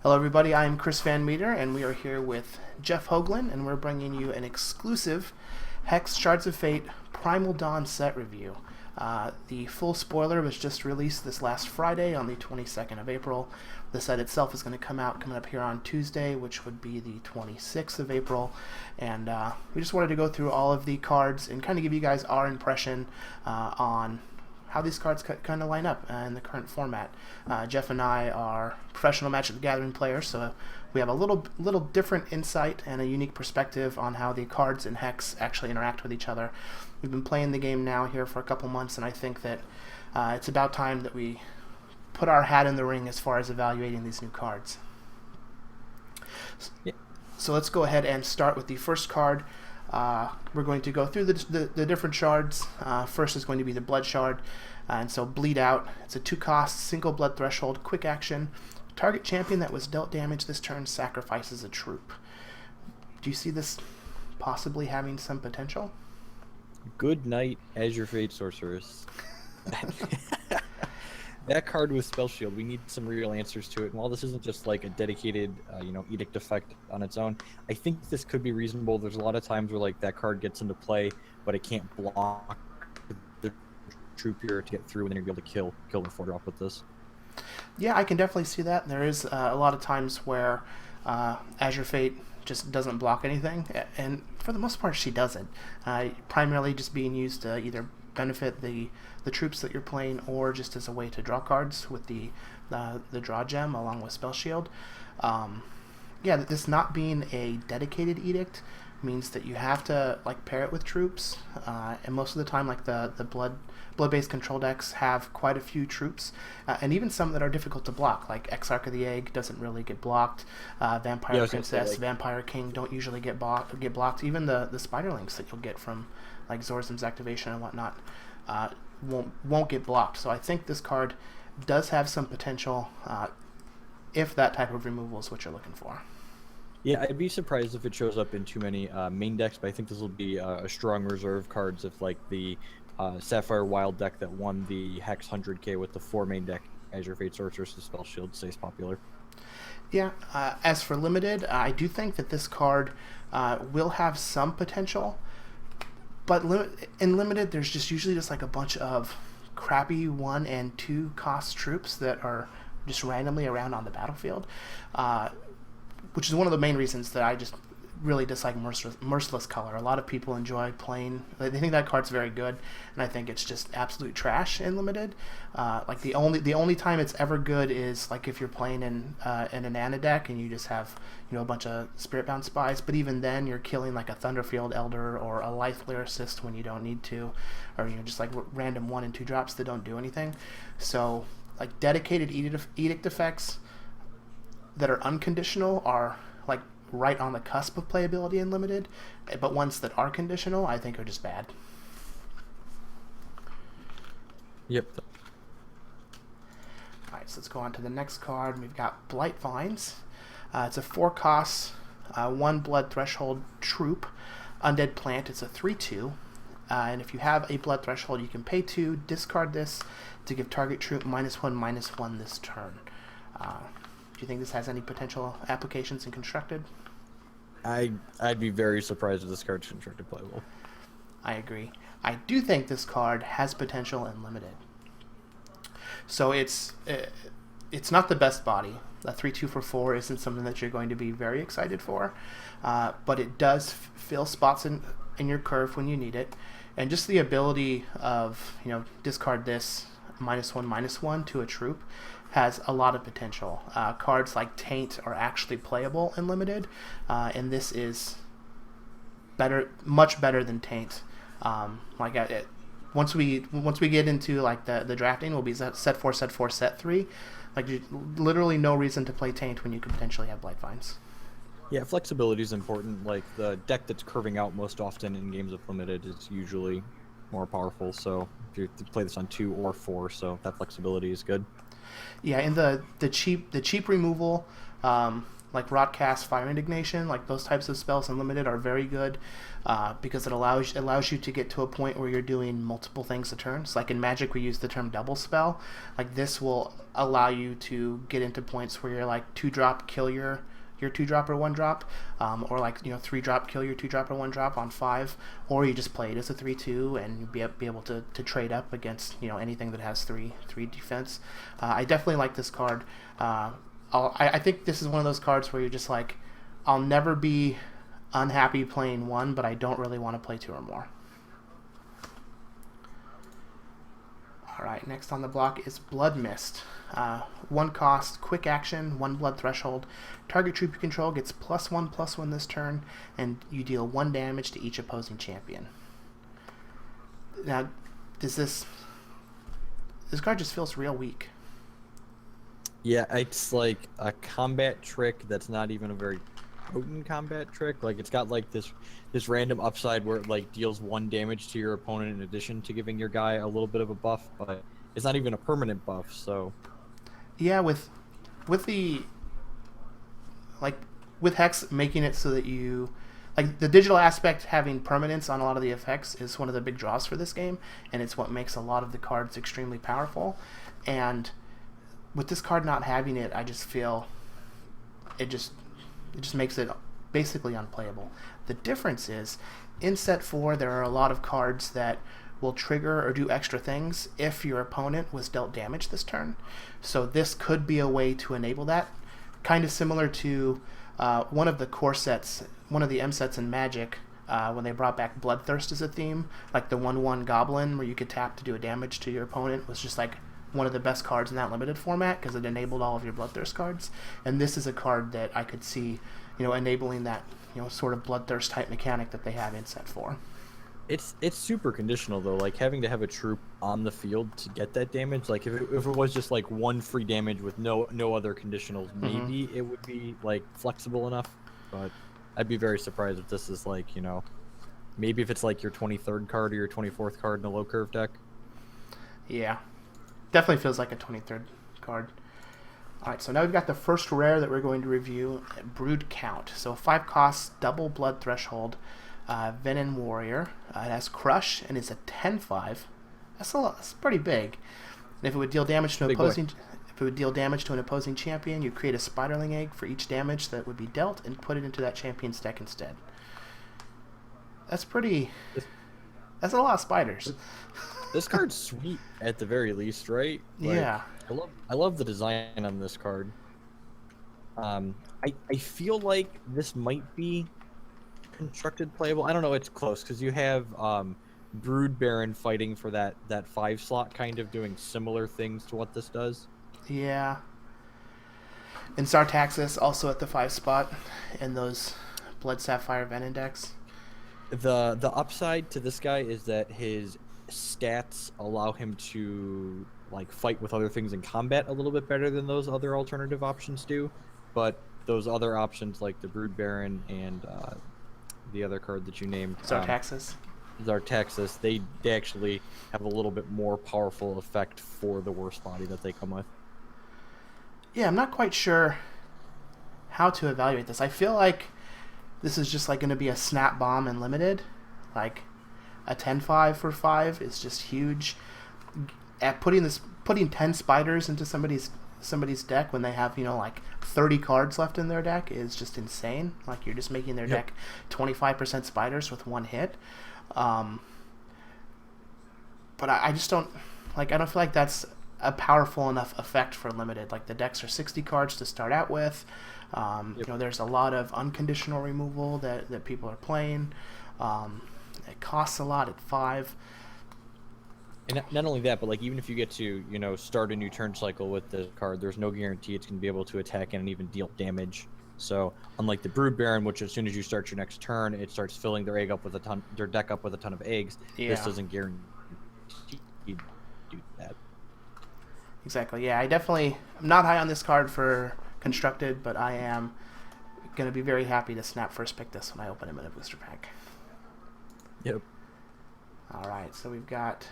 Hello, everybody. I'm Chris VanMeter, and we are here with Jeff Hoogland, and we're bringing you an exclusive Hex Shards of Fate Primal Dawn set review. The full spoiler was just released this last Friday on the 22nd of April. The set itself is going to come up here on Tuesday, which would be the 26th of April. And we just wanted to go through all of the cards and kind of give you guys our impression on how these cards kind of line up in the current format. Jeff and I are professional Magic the Gathering players, so we have a little different insight and a unique perspective on how the cards in Hex actually interact with each other. We've been playing the game now here for a couple months, and I think that it's about time that we put our hat in the ring as far as evaluating these new cards. Yeah. So let's go ahead and start with the first card. We're going to go through the different shards. First is going to be the Blood Shard. And so Bleed Out. It's a 2-cost, single blood threshold, quick action. Target champion that was dealt damage this turn sacrifices a troop. Do you see this possibly having some potential? Good night, Azure Fate Sorceress. That card with Spell Shield, we need some real answers to it. And while this isn't just like a dedicated, edict effect on its own, I think this could be reasonable. There's a lot of times where like that card gets into play, but it can't block the troop here to get through, and then you're able to kill the 4-drop with this. Yeah, I can definitely see that. There is a lot of times where Azure Fate just doesn't block anything, and for the most part, she doesn't. Primarily just being used to either benefit the troops that you're playing, or just as a way to draw cards with the draw gem along with Spell Shield. This not being a dedicated edict means that you have to like pair it with troops, and most of the time, like the blood-based control decks have quite a few troops, and even some that are difficult to block, like Exarch of the Egg doesn't really get blocked. Vampire Princess, Vampire King don't usually get blocked. Even the Spiderlings that you'll get from like Zorzim's activation and whatnot won't get blocked. So I think this card does have some potential if that type of removal is what you're looking for. Yeah, I'd be surprised if it shows up in too many main decks, but I think this will be a strong reserve cards if like the Sapphire Wild deck that won the Hex 100k with the 4 main deck Azure Fate Sorceress and Spell Shield stays popular. Yeah, as for limited, I do think that this card will have some potential, but in limited, there's usually like a bunch of crappy 1 and 2 cost troops that are just randomly around on the battlefield, which is one of the main reasons that I just really dislike Merciless Color. A lot of people enjoy playing. They think that card's very good, and I think it's just absolute trash in limited. Like the only time it's ever good is like if you're playing in an Anna deck and you just have a bunch of Spiritbound Spies. But even then, you're killing like a Thunderfield Elder or a Lithe Lyricist when you don't need to, or just like random 1 and 2 drops that don't do anything. So like dedicated edict effects that are unconditional are like right on the cusp of playability in limited, but ones that are conditional I think are just bad. Yep. Alright, so let's go on to the next card. We've got Blight Vines. It's a 4-cost, 1 blood threshold troop, undead plant. It's a 3/2. And if you have a blood threshold, you can pay 2, discard this to give target troop -1/-1 this turn. Do you think this has any potential applications in constructed? I'd be very surprised if this card's constructed playable. I agree. I do think this card has potential in limited. So it's not the best body. A 3/2 for 4 isn't something that you're going to be very excited for, but it does fill spots in your curve when you need it, and just the ability of discard this -1/-1 to a troop has a lot of potential. Cards like Taint are actually playable in limited, and this is much better than Taint. Once we get into like the drafting, we'll be set 4, set 3. Like literally no reason to play Taint when you could potentially have Blight Vines. Yeah, flexibility is important. Like the deck that's curving out most often in games of limited is usually more powerful. So if you play this on 2 or 4, so that flexibility is good. Yeah, and the cheap removal like Rotcast, Fire Indignation, like those types of spells in limited are very good because it allows you to get to a point where you're doing multiple things a turn. So like in Magic, we use the term double spell. Like this will allow you to get into points where you're like 2-drop, kill your 2-drop or 1-drop, or like 3-drop, kill your 2-drop or 1-drop on 5, or you just play it as a 3/2 and be able to trade up against anything that has 3 defense. I definitely like this card. I think this is one of those cards where you're just like, I'll never be unhappy playing 1, but I don't really want to play 2 or more. Alright, next on the block is Blood Mist. 1 cost, quick action, 1 blood threshold. Target troop you control gets +1/+1 this turn, and you deal 1 damage to each opposing champion. Now, this card just feels real weak. Yeah, it's like a combat trick that's not even a very potent combat trick. Like it's got like this random upside where it like deals 1 damage to your opponent in addition to giving your guy a little bit of a buff, but it's not even a permanent buff. So yeah, with the with Hex making it so that you like the digital aspect having permanence on a lot of the effects is one of the big draws for this game, and it's what makes a lot of the cards extremely powerful. And with this card not having it, I just feel it just makes it basically unplayable. The difference is, in set 4, there are a lot of cards that will trigger or do extra things if your opponent was dealt damage this turn. So this could be a way to enable that. Kind of similar to one of the core sets, one of the M sets in Magic, when they brought back Bloodthirst as a theme, like the 1/1 Goblin where you could tap to do a damage to your opponent was just like one of the best cards in that limited format because it enabled all of your Bloodthirst cards. And this is a card that I could see, enabling that, sort of Bloodthirst type mechanic that they have in set 4. it's super conditional though. Like having to have a troop on the field to get that damage. Like if it was just like 1 free damage with no other conditionals, maybe it would be like flexible enough. But I'd be very surprised if this is like maybe if it's like your 23rd card or your 24th card in a low curve deck. Yeah. Definitely feels like a 23rd card. Alright, so now we've got the first rare that we're going to review, Brood Count. So 5 costs, double blood threshold, Venom Warrior. It has Crush and is a 10/5. That's pretty big. And if it would deal damage to an opposing champion, you create a Spiderling egg for each damage that would be dealt and put it into that champion's deck instead. That's a lot of spiders. This card's sweet at the very least, right? Like, yeah. I love the design on this card. I feel like this might be constructed playable. I don't know. It's close because you have Brood Baron fighting for that 5 slot, kind of doing similar things to what this does. Yeah. And Sartaxis also at the 5 spot in those Blood Sapphire Venom decks. The upside to this guy is that his stats allow him to like fight with other things in combat a little bit better than those other alternative options do, but those other options like the Brood Baron and the other card that you named, Zartaxis, they actually have a little bit more powerful effect for the worst body that they come with. Yeah, I'm not quite sure how to evaluate this. I feel like this is just like going to be a snap bomb and limited, like a 10/5 for 5 is just huge. At putting 10 spiders into somebody's deck when they have like 30 cards left in their deck is just insane. Like you're just making their deck 25% spiders with 1 hit. But I just don't I don't feel like that's a powerful enough effect for limited. Like the decks are 60 cards to start out with. There's a lot of unconditional removal that people are playing. It costs a lot at 5. And not only that, but like even if you get to start a new turn cycle with the card, there's no guarantee it's going to be able to attack and even deal damage. So unlike the Brood Baron, which as soon as you start your next turn, it starts filling their deck up with a ton of eggs. Yeah. This doesn't guarantee do that. Exactly. Yeah, I'm not high on this card for constructed, but I am going to be very happy to snap first pick this when I open him in a booster pack. Yep. All right, so we've got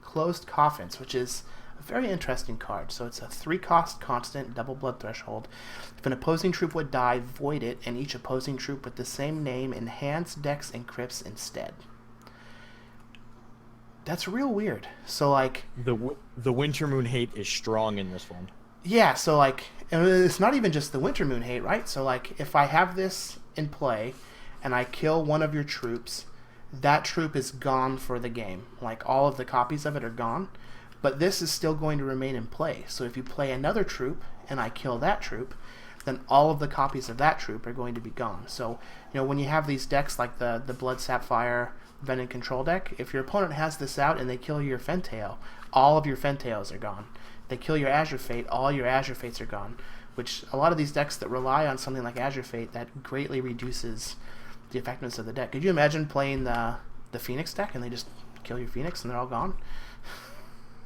Closed Coffins, which is A very interesting card. So it's a 3-cost constant, double blood threshold. If an opposing troop would die, void it, and each opposing troop with the same name enhance Dex and Crypts instead. That's real weird. So like the Winter Moon hate is strong in this one. Yeah, so like it's not even just the Winter Moon hate, right? So like if I have this in play and I kill one of your troops, that troop is gone for the game. Like all of the copies of it are gone, but this is still going to remain in play. So if you play another troop and I kill that troop, then all of the copies of that troop are going to be gone. So, when you have these decks like the Blood Sapphire Venom Control deck, if your opponent has this out and they kill your Fentail, all of your Fentails are gone. They kill your Azure Fate, all your Azure Fates are gone. Which a lot of these decks that rely on something like Azure Fate, that greatly reduces the effectiveness of the deck. Could you imagine playing the Phoenix deck and they just kill your Phoenix and they're all gone?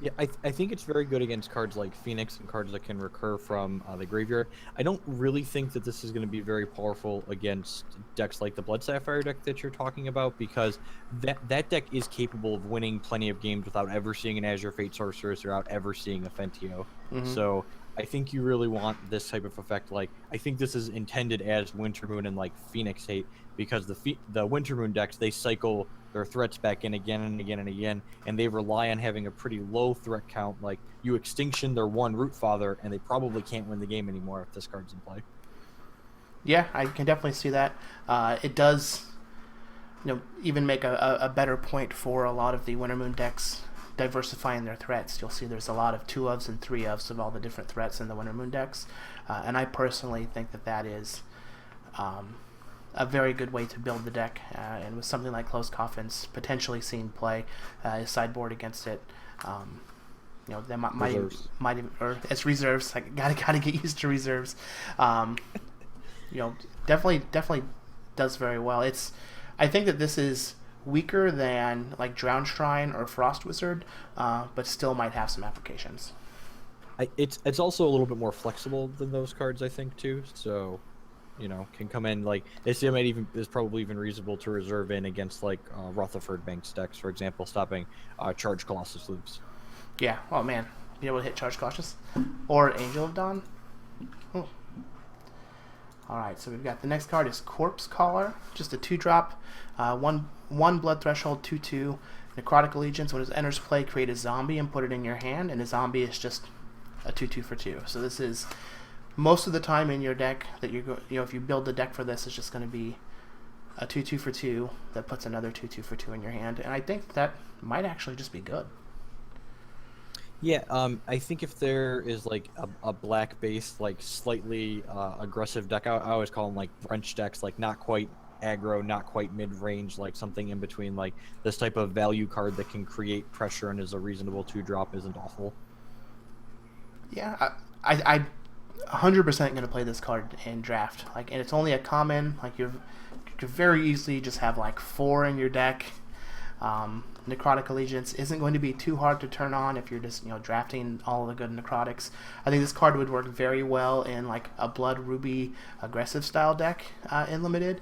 Yeah, I think it's very good against cards like Phoenix and cards that can recur from the graveyard. I don't really think that this is going to be very powerful against decks like the Blood Sapphire deck that you're talking about, because that deck is capable of winning plenty of games without ever seeing an Azure Fate Sorceress or without ever seeing a Fentio. Mm-hmm. So I think you really want this type of effect. Like, I think this is intended as Winter Moon and like Phoenix hate, because the Winter Moon decks, they cycle their threats back in again and again and again, and they rely on having a pretty low threat count. Like, you extinction their one Root Father, and they probably can't win the game anymore if this card's in play. Yeah, I can definitely see that. It does, even make a better point for a lot of the Winter Moon decks diversifying their threats. You'll see there's a lot of 2-ofs and 3-ofs of all the different threats in the Winter Moon decks, and I personally think that is a very good way to build the deck, and with something like Closed Coffins potentially seeing play, sideboard against it, they might even, or as reserves. Like, gotta get used to reserves. Definitely does very well. I think that this is weaker than like Drowned Shrine or Frost Wizard, but still might have some applications. It's also a little bit more flexible than those cards, I think, too. So, can come in like this. Is probably even reasonable to reserve in against like Rutherford Banks decks, for example, stopping Charge Colossus loops. Yeah. Oh man, be able to hit Charge Colossus or Angel of Dawn. Oh. All right, so we've got the next card is Corpse Caller, just a 2-drop, one blood threshold, 2/2. Necrotic Allegiance. When it enters play, create a zombie and put it in your hand, and a zombie is just a 2/2 for 2. So this is most of the time in your deck that if you build the deck for this, it's just going to be a 2/2 for 2 that puts another 2/2 for 2 in your hand, and I think that might actually just be good. Yeah, I think if there is like a black based, like slightly aggressive deck, I always call them like brunch decks, like not quite aggro, not quite mid range, like something in between, like this type of value card that can create pressure and is a reasonable 2-drop isn't awful. Yeah, I 100% going to play this card in draft. Like, and it's only a common. Like, you could very easily just have like 4 in your deck. Necrotic Allegiance isn't going to be too hard to turn on if you're just drafting all the good necrotics. I think this card would work very well in like a Blood Ruby aggressive style deck in Limited.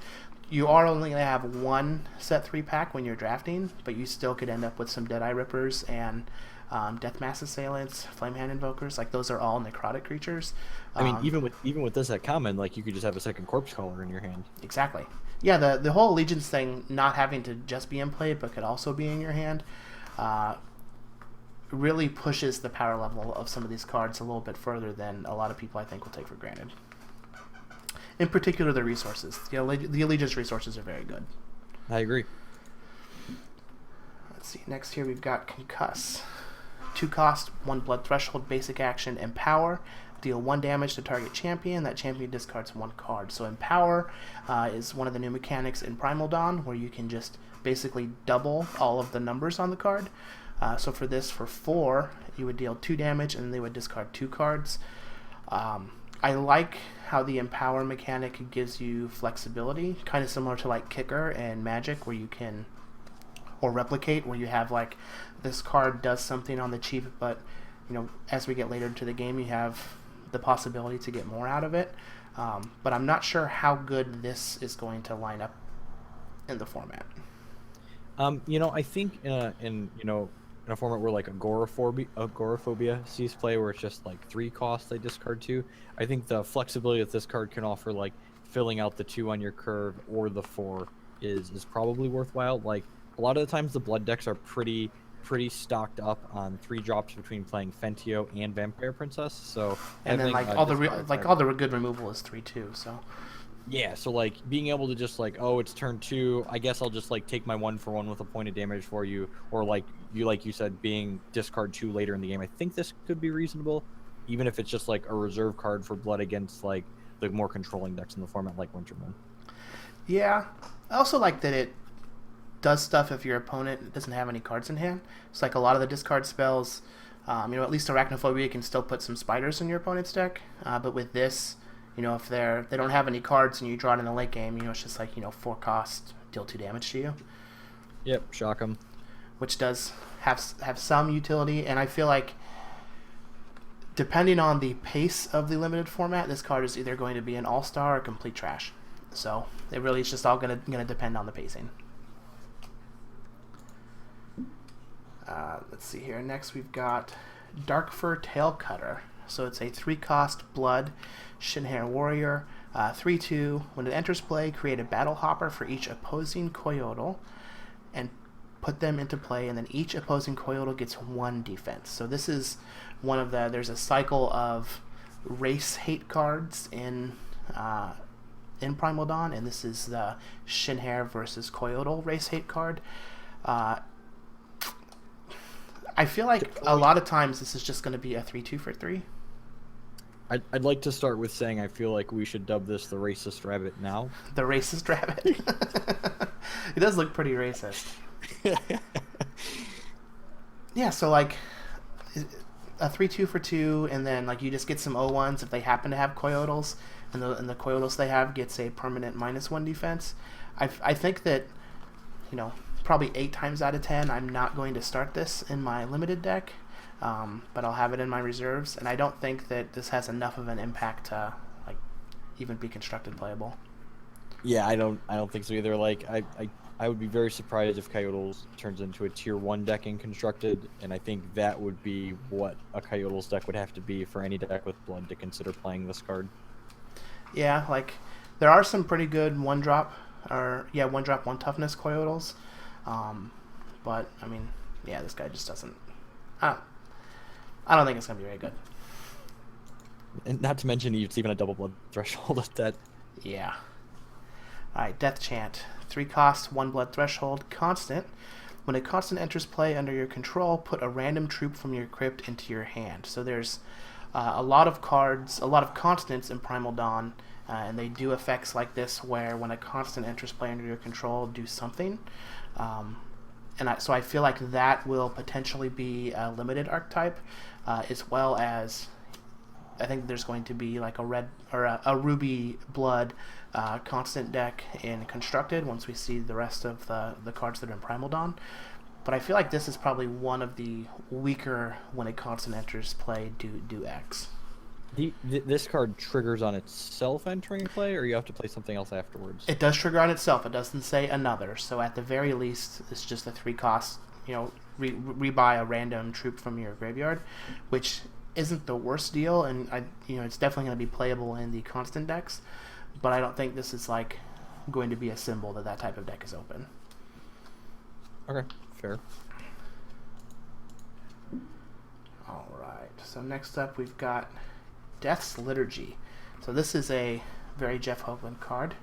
You are only going to have one set 3-pack when you're drafting, but you still could end up with some Deadeye Rippers and Deathmass Assailants, Flamehand Invokers. Like, those are all necrotic creatures. I mean, even with this at common, like, you could just have a second Corpse Caller in your hand. Exactly. Yeah, the whole Allegiance thing, not having to just be in play, but could also be in your hand, really pushes the power level of some of these cards a little bit further than a lot of people, I think, will take for granted. In particular, the resources. The Allegiance resources are very good. I agree. Let's see. Next here we've got Concuss. 2-cost, 1 blood threshold, basic action, Empower. Deal 1 damage to target champion. That champion discards 1 card. So Empower is one of the new mechanics in Primal Dawn, where you can just basically double all of the numbers on the card. So for this, for 4, you would deal 2 damage, and they would discard 2 cards. I like how the Empower mechanic gives you flexibility, kind of similar to like Kicker and Magic, where you can, or Replicate, where you have like this card does something on the cheap, but as we get later into the game, you have the possibility to get more out of it. But I'm not sure how good this is going to line up in the format. I think in in a format where like agoraphobia sees play, where it's just like 3 costs they discard 2. I think the flexibility that this card can offer, like filling out the 2 on your curve or the 4, is probably worthwhile. Like a lot of the times the blood decks are pretty stocked up on 3 drops between playing Fentio and Vampire Princess. So And then having, like all the good removal is 3/2. So yeah, so like being able to just like, oh, it's turn 2, I guess I'll just like take my 1-for-1 with a point of damage for you, or like you said, being discard 2 later in the game. I think this could be reasonable, even if it's just like a reserve card for blood against like the more controlling decks in the format, like Wintermoon. yeah, I also like that it does stuff if your opponent doesn't have any cards in hand. It's like a lot of the discard spells. At least Arachnophobia can still put some spiders in your opponent's deck, but with this, if they don't have any cards and you draw it in the late game, it's just like 4 cost, deal 2 damage to you. Yep, shock them. Which does have some utility, and I feel like depending on the pace of the limited format, this card is either going to be an all-star or complete trash. So it really is just all gonna depend on the pacing. Let's see here. Next we've got Darktur Taloutter. So it's a 3-cost blood Shinhair warrior, 3/2. When it enters play, create a battle hopper for each opposing Coyotl and put them into play, and then each opposing Coyotl gets 1 defense. So this is there's a cycle of race hate cards in Primal Dawn, and this is the Shinhair versus Coyotl race hate card. I feel like a lot of times this is just going to be a 3/2 for 3. I'd like to start with saying I feel like we should dub this the racist rabbit now. The racist rabbit. It does look pretty racist. Yeah, so like a 3/2 for 2, and then like you just get some O1s if they happen to have Coyotls, and the Coyotls they have gets a permanent -1 defense. I think that probably 8 times out of 10 I'm not going to start this in my limited deck, but I'll have it in my reserves, and I don't think that this has enough of an impact to like even be constructed playable. Yeah, I don't think so either. Like I would be very surprised if Coyotls turns into a tier 1 deck in constructed, and I think that would be what a Coyotls deck would have to be for any deck with blood to consider playing this card. Yeah, like there are some pretty good 1-drop 1 toughness Coyotls, but I mean, yeah, this guy just doesn't. I don't think it's gonna be very good. And not to mention, it's even a double blood threshold at that. Yeah. All right, Death Chant. 3 cost, 1 blood threshold, constant. When a constant enters play under your control, put a random troop from your crypt into your hand. So there's a lot of cards, a lot of constants in Primal Dawn, and they do effects like this where when a constant enters play under your control, do something. So I feel like that will potentially be a limited archetype, as well as I think there's going to be like a red or a ruby blood constant deck in constructed once we see the rest of the cards that are in Primal Dawn. But I feel like this is probably one of the weaker when a constant enters play do X. This card triggers on itself entering play, or you have to play something else afterwards? It does trigger on itself. It doesn't say another. So at the very least, it's just a 3 cost. Rebuy a random troop from your graveyard, which isn't the worst deal, and it's definitely going to be playable in the constant decks. But I don't think this is like going to be a symbol that type of deck is open. Okay, fair. All right. So next up, we've got Death's Liturgy. So this is a very Jeff Hoogland card.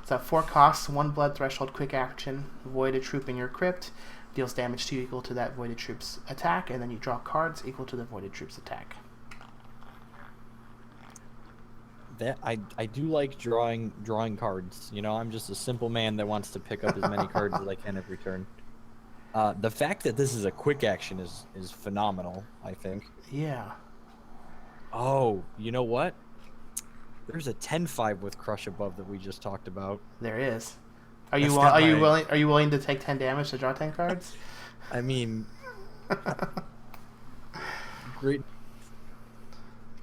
It's a 4 costs, 1 blood threshold, quick action, void a troop in your crypt, deals damage to you equal to that voided troop's attack, and then you draw cards equal to the voided troop's attack. That I do like drawing cards. I'm just a simple man that wants to pick up as many cards as I can every turn. The fact that this is a quick action is phenomenal, I think. Yeah. Oh, you know what? There's a 10/5 with Crush above that we just talked about. There is. Are you willing to take 10 damage to draw 10 cards? I mean, great.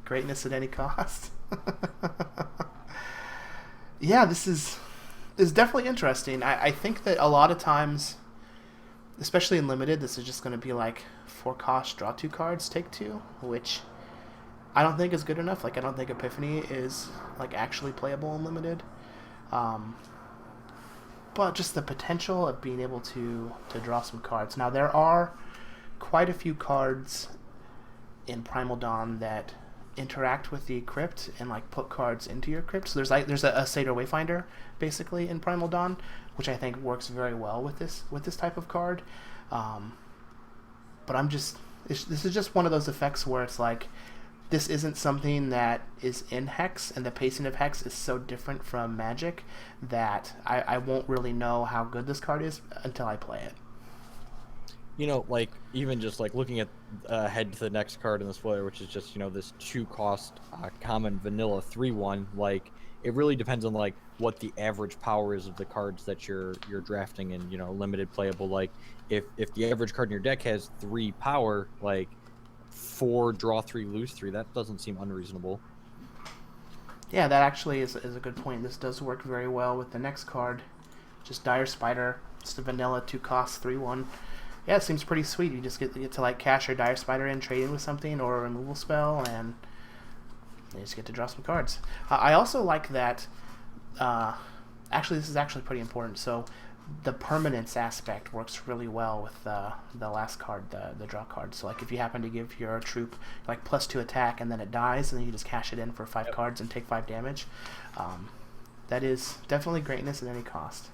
Greatness at any cost. Yeah, this is definitely interesting. I think that a lot of times especially in limited, this is just going to be like 4 cost, draw 2 cards, take 2, which I don't think is good enough. Like, I don't think Epiphany is like actually playable in limited. But just the potential of being able to draw some cards. Now, there are quite a few cards in Primal Dawn that interact with the crypt and like put cards into your crypt. So there's a Satyr Wayfinder basically in Primal Dawn, which I think works very well with this type of card. But this is just one of those effects where it's like, this isn't something that is in Hex, and the pacing of Hex is so different from Magic that I won't really know how good this card is until I play it. You know, like, even just like looking at head to the next card in this player, which is just, you know, this 2 cost common vanilla 3/1, like, it really depends on like what the average power is of the cards that you're drafting in, you know, limited playable. Like, if the average card in your deck has 3 power, like 4 draw 3 lose 3, that doesn't seem unreasonable. Yeah, that actually is a good point. This does work very well with the next card, just Dire Spider. It's the vanilla 2 cost 3/1. Yeah, it seems pretty sweet. You just get to like cash your Dire Spider in, trade in with something or a removal spell, and you just get to draw some cards. I also like that. Actually, this is actually pretty important. So the permanence aspect works really well with the last card, the draw card. So like, if you happen to give your troop like +2 attack and then it dies, and then you just cash it in for 5 cards and take 5 damage, that is definitely greatness at any cost.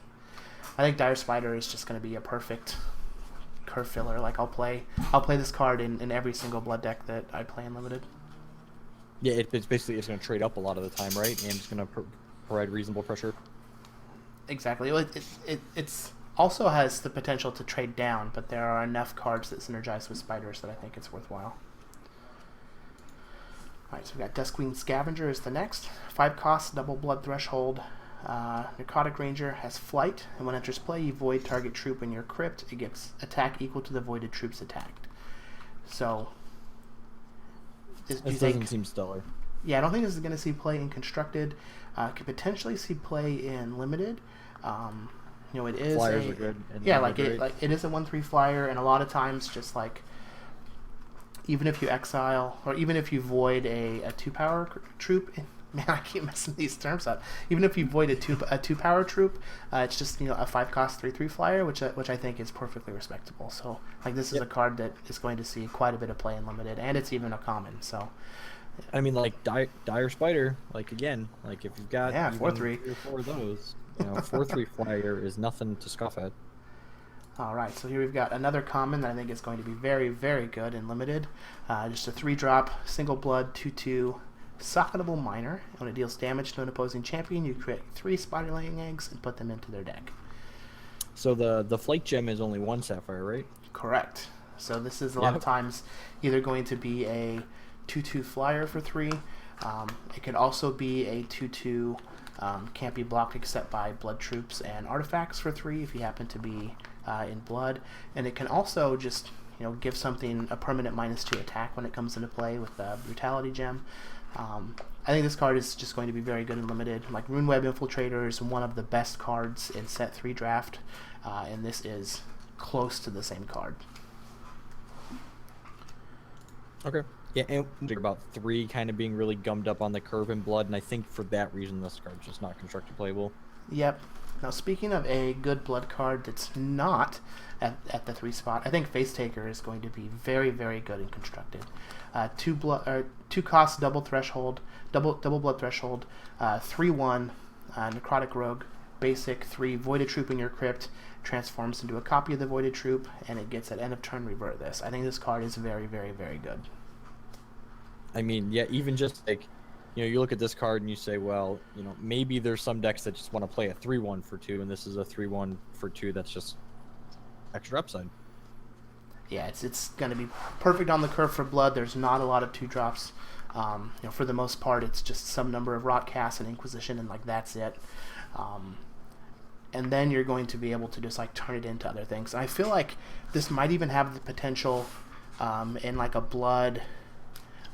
I think Dire Spider is just going to be a perfect curve filler. Like, I'll play this card in every single blood deck that I play in limited. Yeah, it's basically going to trade up a lot of the time, right? And it's going to provide reasonable pressure. Exactly. It's also has the potential to trade down, but there are enough cards that synergize with spiders that I think it's worthwhile. Alright, so we've got Duskwing Scavenger is the next. 5 cost, double blood threshold. Narcotic Ranger has flight, and when it enters play, you void target troop in your crypt. It gets attack equal to the voided troops attacked. So, this doesn't seem stellar. Yeah, I don't think this is going to see play in constructed. Could potentially see play in limited. You know, it is Flyers are good. Yeah, like it is a 1/3 flyer, and a lot of times, just like, even if you exile or even if you void a 2-power troop. Man, I keep messing these terms up. Even if you void a 2-power troop, it's just, you know, a 5 cost 3/3 flyer, which I think is perfectly respectable. So like, this is a card that is going to see quite a bit of play in limited, and it's even a common. So I mean, like Dire Spider, like, again, like, if you've got 4/3 3 or 4 of those, you know, 4/3 flyer is nothing to scoff at. All right, so here we've got another common that I think is going to be very, very good in limited. Just a 3-drop single blood 2/2. Socketable Miner. When it deals damage to an opposing champion, you create 3 spider laying eggs and put them into their deck. So the flight gem is only 1 sapphire, right? Correct. So this is a lot of times either going to be a 2/2 flyer for 3. It could also be a 2/2 can't be blocked except by blood troops and artifacts for 3 if you happen to be in blood. And it can also just, you know, give something a permanent -2 attack when it comes into play with the Brutality Gem. I think this card is just going to be very good in limited. Like, Runeweb Infiltrator is one of the best cards in set 3 draft, and this is close to the same card. Okay. Yeah, and think about 3 kind of being really gummed up on the curve in blood, and I think for that reason this card's just not constructed playable. Yep. Now, speaking of a good blood card that's not at the 3 spot, I think Facetaker is going to be very, very good in constructed. 2 cost, double threshold, double blood threshold, 3/1, necrotic rogue, basic 3 voided troop in your crypt, transforms into a copy of the voided troop, and it gets at end of turn revert this. I think this card is very, very, very good. I mean, yeah, even just like, you know, you look at this card and you say, well, you know, maybe there's some decks that just want to play a 3/1 for 2, and this is a 3/1 for 2 that's just extra upside. Yeah, it's going to be perfect on the curve for blood. There's not a lot of 2-drops. You know, for the most part, it's just some number of Rot Cast and Inquisition, and like, that's it. And then you're going to be able to just like turn it into other things. And I feel like this might even have the potential in like a blood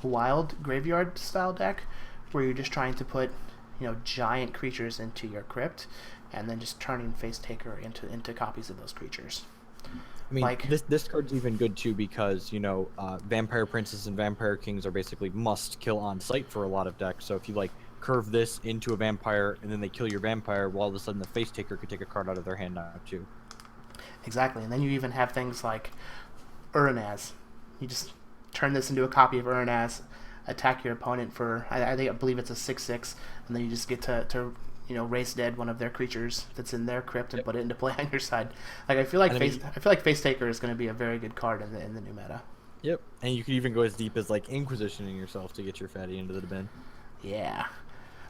wild graveyard style deck, where you're just trying to put, you know, giant creatures into your crypt, and then just turning Facetaker into copies of those creatures. I mean, Like, this card's even good too because Vampire Princes and Vampire Kings are basically must kill on sight for a lot of decks. So if you like curve this into a vampire and then they kill your vampire, well, all of a sudden the Facetaker could take a card out of their hand now too. exactly. And then you even have things like Uranaz. You just turn this into a copy of Uranaz, attack your opponent for I believe it's a 6/6, and then you just get to race dead one of their creatures that's in their crypt and put it into play on your side. Like I feel like Facetaker is going to be a very good card in the new meta. Yep, and you could even go as deep as like Inquisitioning yourself to get your fatty into the bin. Yeah.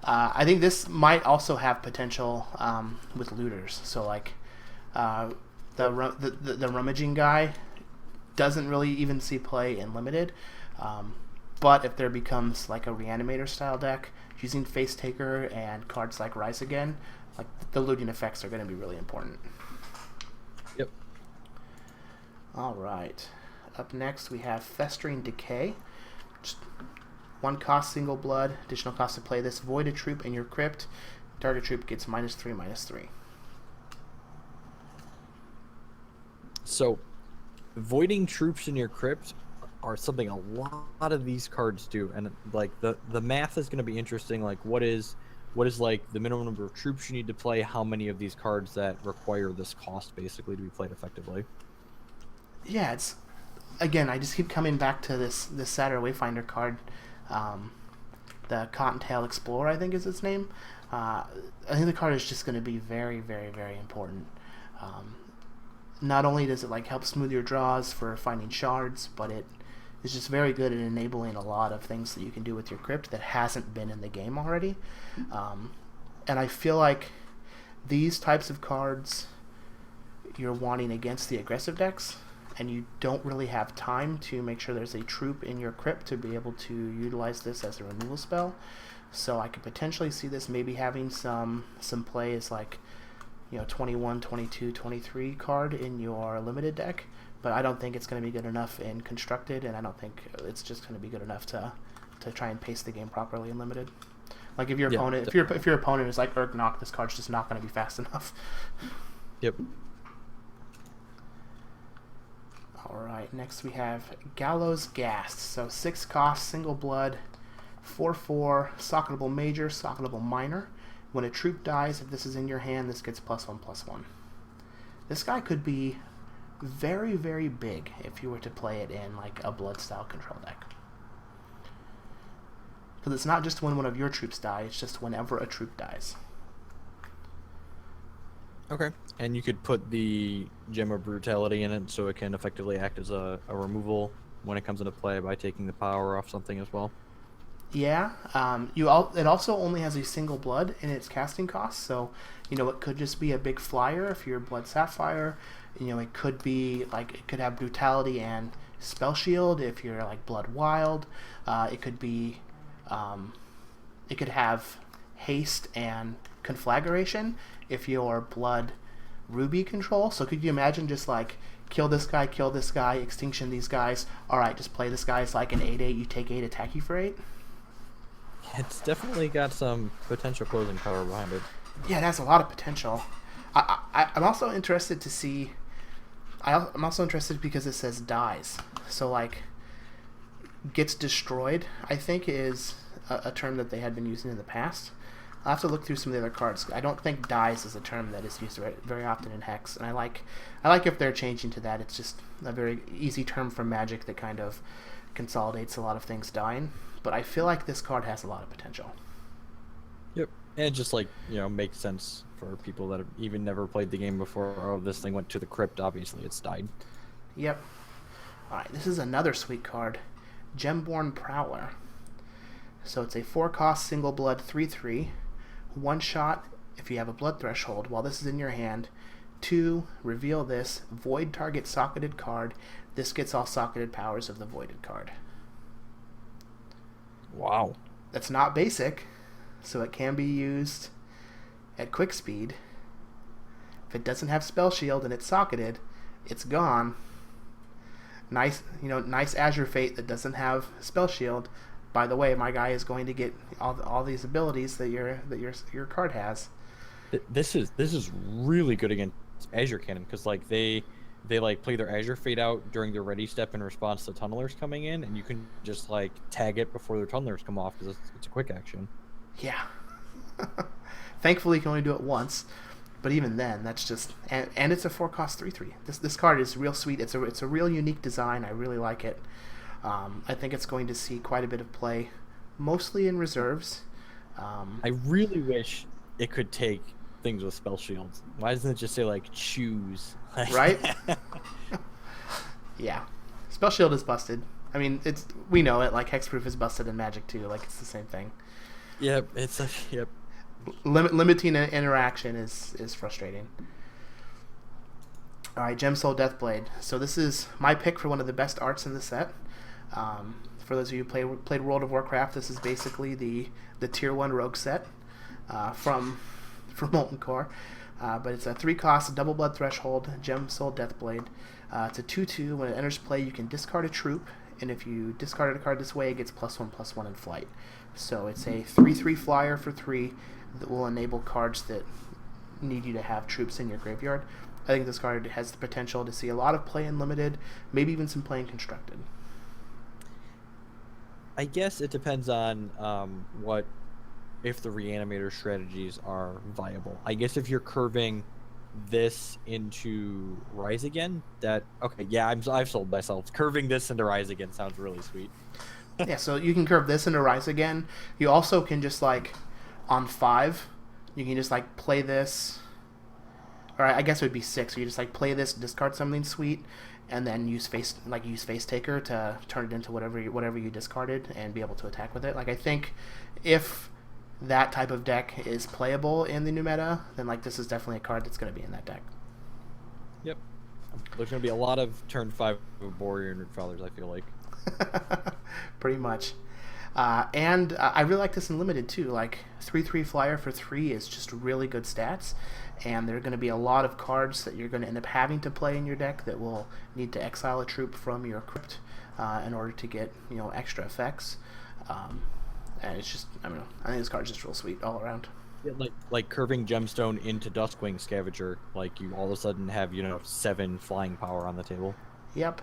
I think this might also have potential with looters. So like the rummaging guy doesn't really even see play in limited. But if there becomes like a reanimator style deck using Facetaker and cards like Rise Again, like the looting effects are going to be really important. Yep. All right. Up next we have Festering Decay. Just 1 cost, single blood. Additional cost to play this. Void a troop in your crypt. Target troop gets -3/-3. So, voiding troops in your crypt are something a lot of these cards do, and like the math is going to be interesting. Like, what is like the minimum number of troops you need to play? How many of these cards that require this cost basically to be played effectively? Yeah, it's again. I just keep coming back to this Satyr Wayfinder card. The Cottontail Explorer, I think is its name. I think the card is just going to be very, very, very important. Not only does it like help smooth your draws for finding shards, but it is just very good at enabling a lot of things that you can do with your crypt that hasn't been in the game already. And I feel like these types of cards you're wanting against the aggressive decks, and you don't really have time to make sure there's a troop in your crypt to be able to utilize this as a removal spell. So I could potentially see this maybe having some play as like 21, 22, 23 card in your limited deck, but I don't think it's going to be good enough in constructed, and I don't think it's just going to be good enough to try and pace the game properly in limited. Like if your opponent, if your opponent is like Urgnok, this card's just not going to be fast enough. Yep. All right, next we have Gallows Ghasts. So 6 cost, single blood, 4/4, socketable major, socketable minor. When a troop dies, if this is in your hand, this gets +1/+1. This guy could be very, very big if you were to play it in like a blood style control deck. Because it's not just when one of your troops die, it's just whenever a troop dies. Okay. And you could put the Gem of Brutality in it so it can effectively act as a removal when it comes into play by taking the power off something as well. Yeah, it also only has a single blood in its casting cost, so it could just be a big flyer if you're Blood Sapphire. It could be like it could have Brutality and Spell Shield if you're like Blood Wild. It could be it could have Haste and Conflagration if you're Blood Ruby control. So could you imagine just like kill this guy, extinction these guys. All right, just play this guy as like an 8/8. You take 8, attack you for 8. It's definitely got some potential closing power behind it. Yeah, it has a lot of potential. I'm also interested to see. I'm also interested because it says dies. So like, gets destroyed, I think is a term that they had been using in the past. I'll have to look through some of the other cards. I don't think dies is a term that is used very often in Hex, and I like if they're changing to that. It's just a very easy term for Magic that kind of consolidates a lot of things dying. But I feel like this card has a lot of potential. Yep. And it just like, makes sense for people that have even never played the game before. Oh, this thing went to the crypt. Obviously, it's died. Yep. All right, this is another sweet card. Gemborn Prowler. So it's a 4 cost, single blood, 3/3. 1 shot if you have a blood threshold while this is in your hand. 2, reveal this. Void target socketed card. This gets all socketed powers of the voided card. Wow. That's not basic, so it can be used at quick speed. If it doesn't have Spell Shield and it's socketed, it's gone. Nice Azure Fate that doesn't have Spell Shield. By the way, my guy is going to get all these abilities that your card has. This is really good against Azure Cannon because like they they like play their Azure Fade out during their ready step in response to tunnelers coming in, and you can just like tag it before their tunnelers come off because it's a quick action. Yeah. Thankfully, you can only do it once, but even then, that's just and it's a 4-cost 3/3. This card is real sweet. It's a real unique design. I really like it. I think it's going to see quite a bit of play, mostly in reserves. I really wish it could take things with spell shields. Why doesn't it just say like choose? Right? Yeah. Spell shield is busted. I mean, we know it. Like hexproof is busted in Magic too. Like it's the same thing. Yep. It's a yep. Limiting an interaction is frustrating. All right, Gemsoul Deathblade. So this is my pick for one of the best arts in the set. For those of you who played World of Warcraft, this is basically the Tier 1 Rogue set from Molten Core. But it's a 3-cost, double blood threshold, Gemsoul Deathblade. It's a 2/2. When it enters play, you can discard a troop, and if you discarded a card this way, it gets +1/+1 in flight. So it's a 3/3 flyer for 3 that will enable cards that need you to have troops in your graveyard. I think this card has the potential to see a lot of play in Limited, maybe even some play in Constructed. I guess it depends on if the Reanimator strategies are viable. I guess if you're curving this into Rise Again, I've sold myself. Curving this into Rise Again sounds really sweet. Yeah, so you can curve this into Rise Again. You also can just like on 5, you can just like play this. Or I guess it would be 6. So you just like play this, discard something sweet, and then use Facetaker to turn it into whatever you discarded and be able to attack with it. Like I think if that type of deck is playable in the new meta, then like this is definitely a card that's going to be in that deck. Yep. There's going to be a lot of turn 5 Warrior and Prowlers, I feel like. Pretty much. And I really like this in Limited too. Like 3/3 flyer for 3 is just really good stats, and there are going to be a lot of cards that you're going to end up having to play in your deck that will need to exile a troop from your crypt in order to get extra effects. And it's just I think this card's just real sweet all around. Yeah, like curving Gemstone into Duskwing Scavenger, like you all of a sudden have 7 flying power on the table. Yep.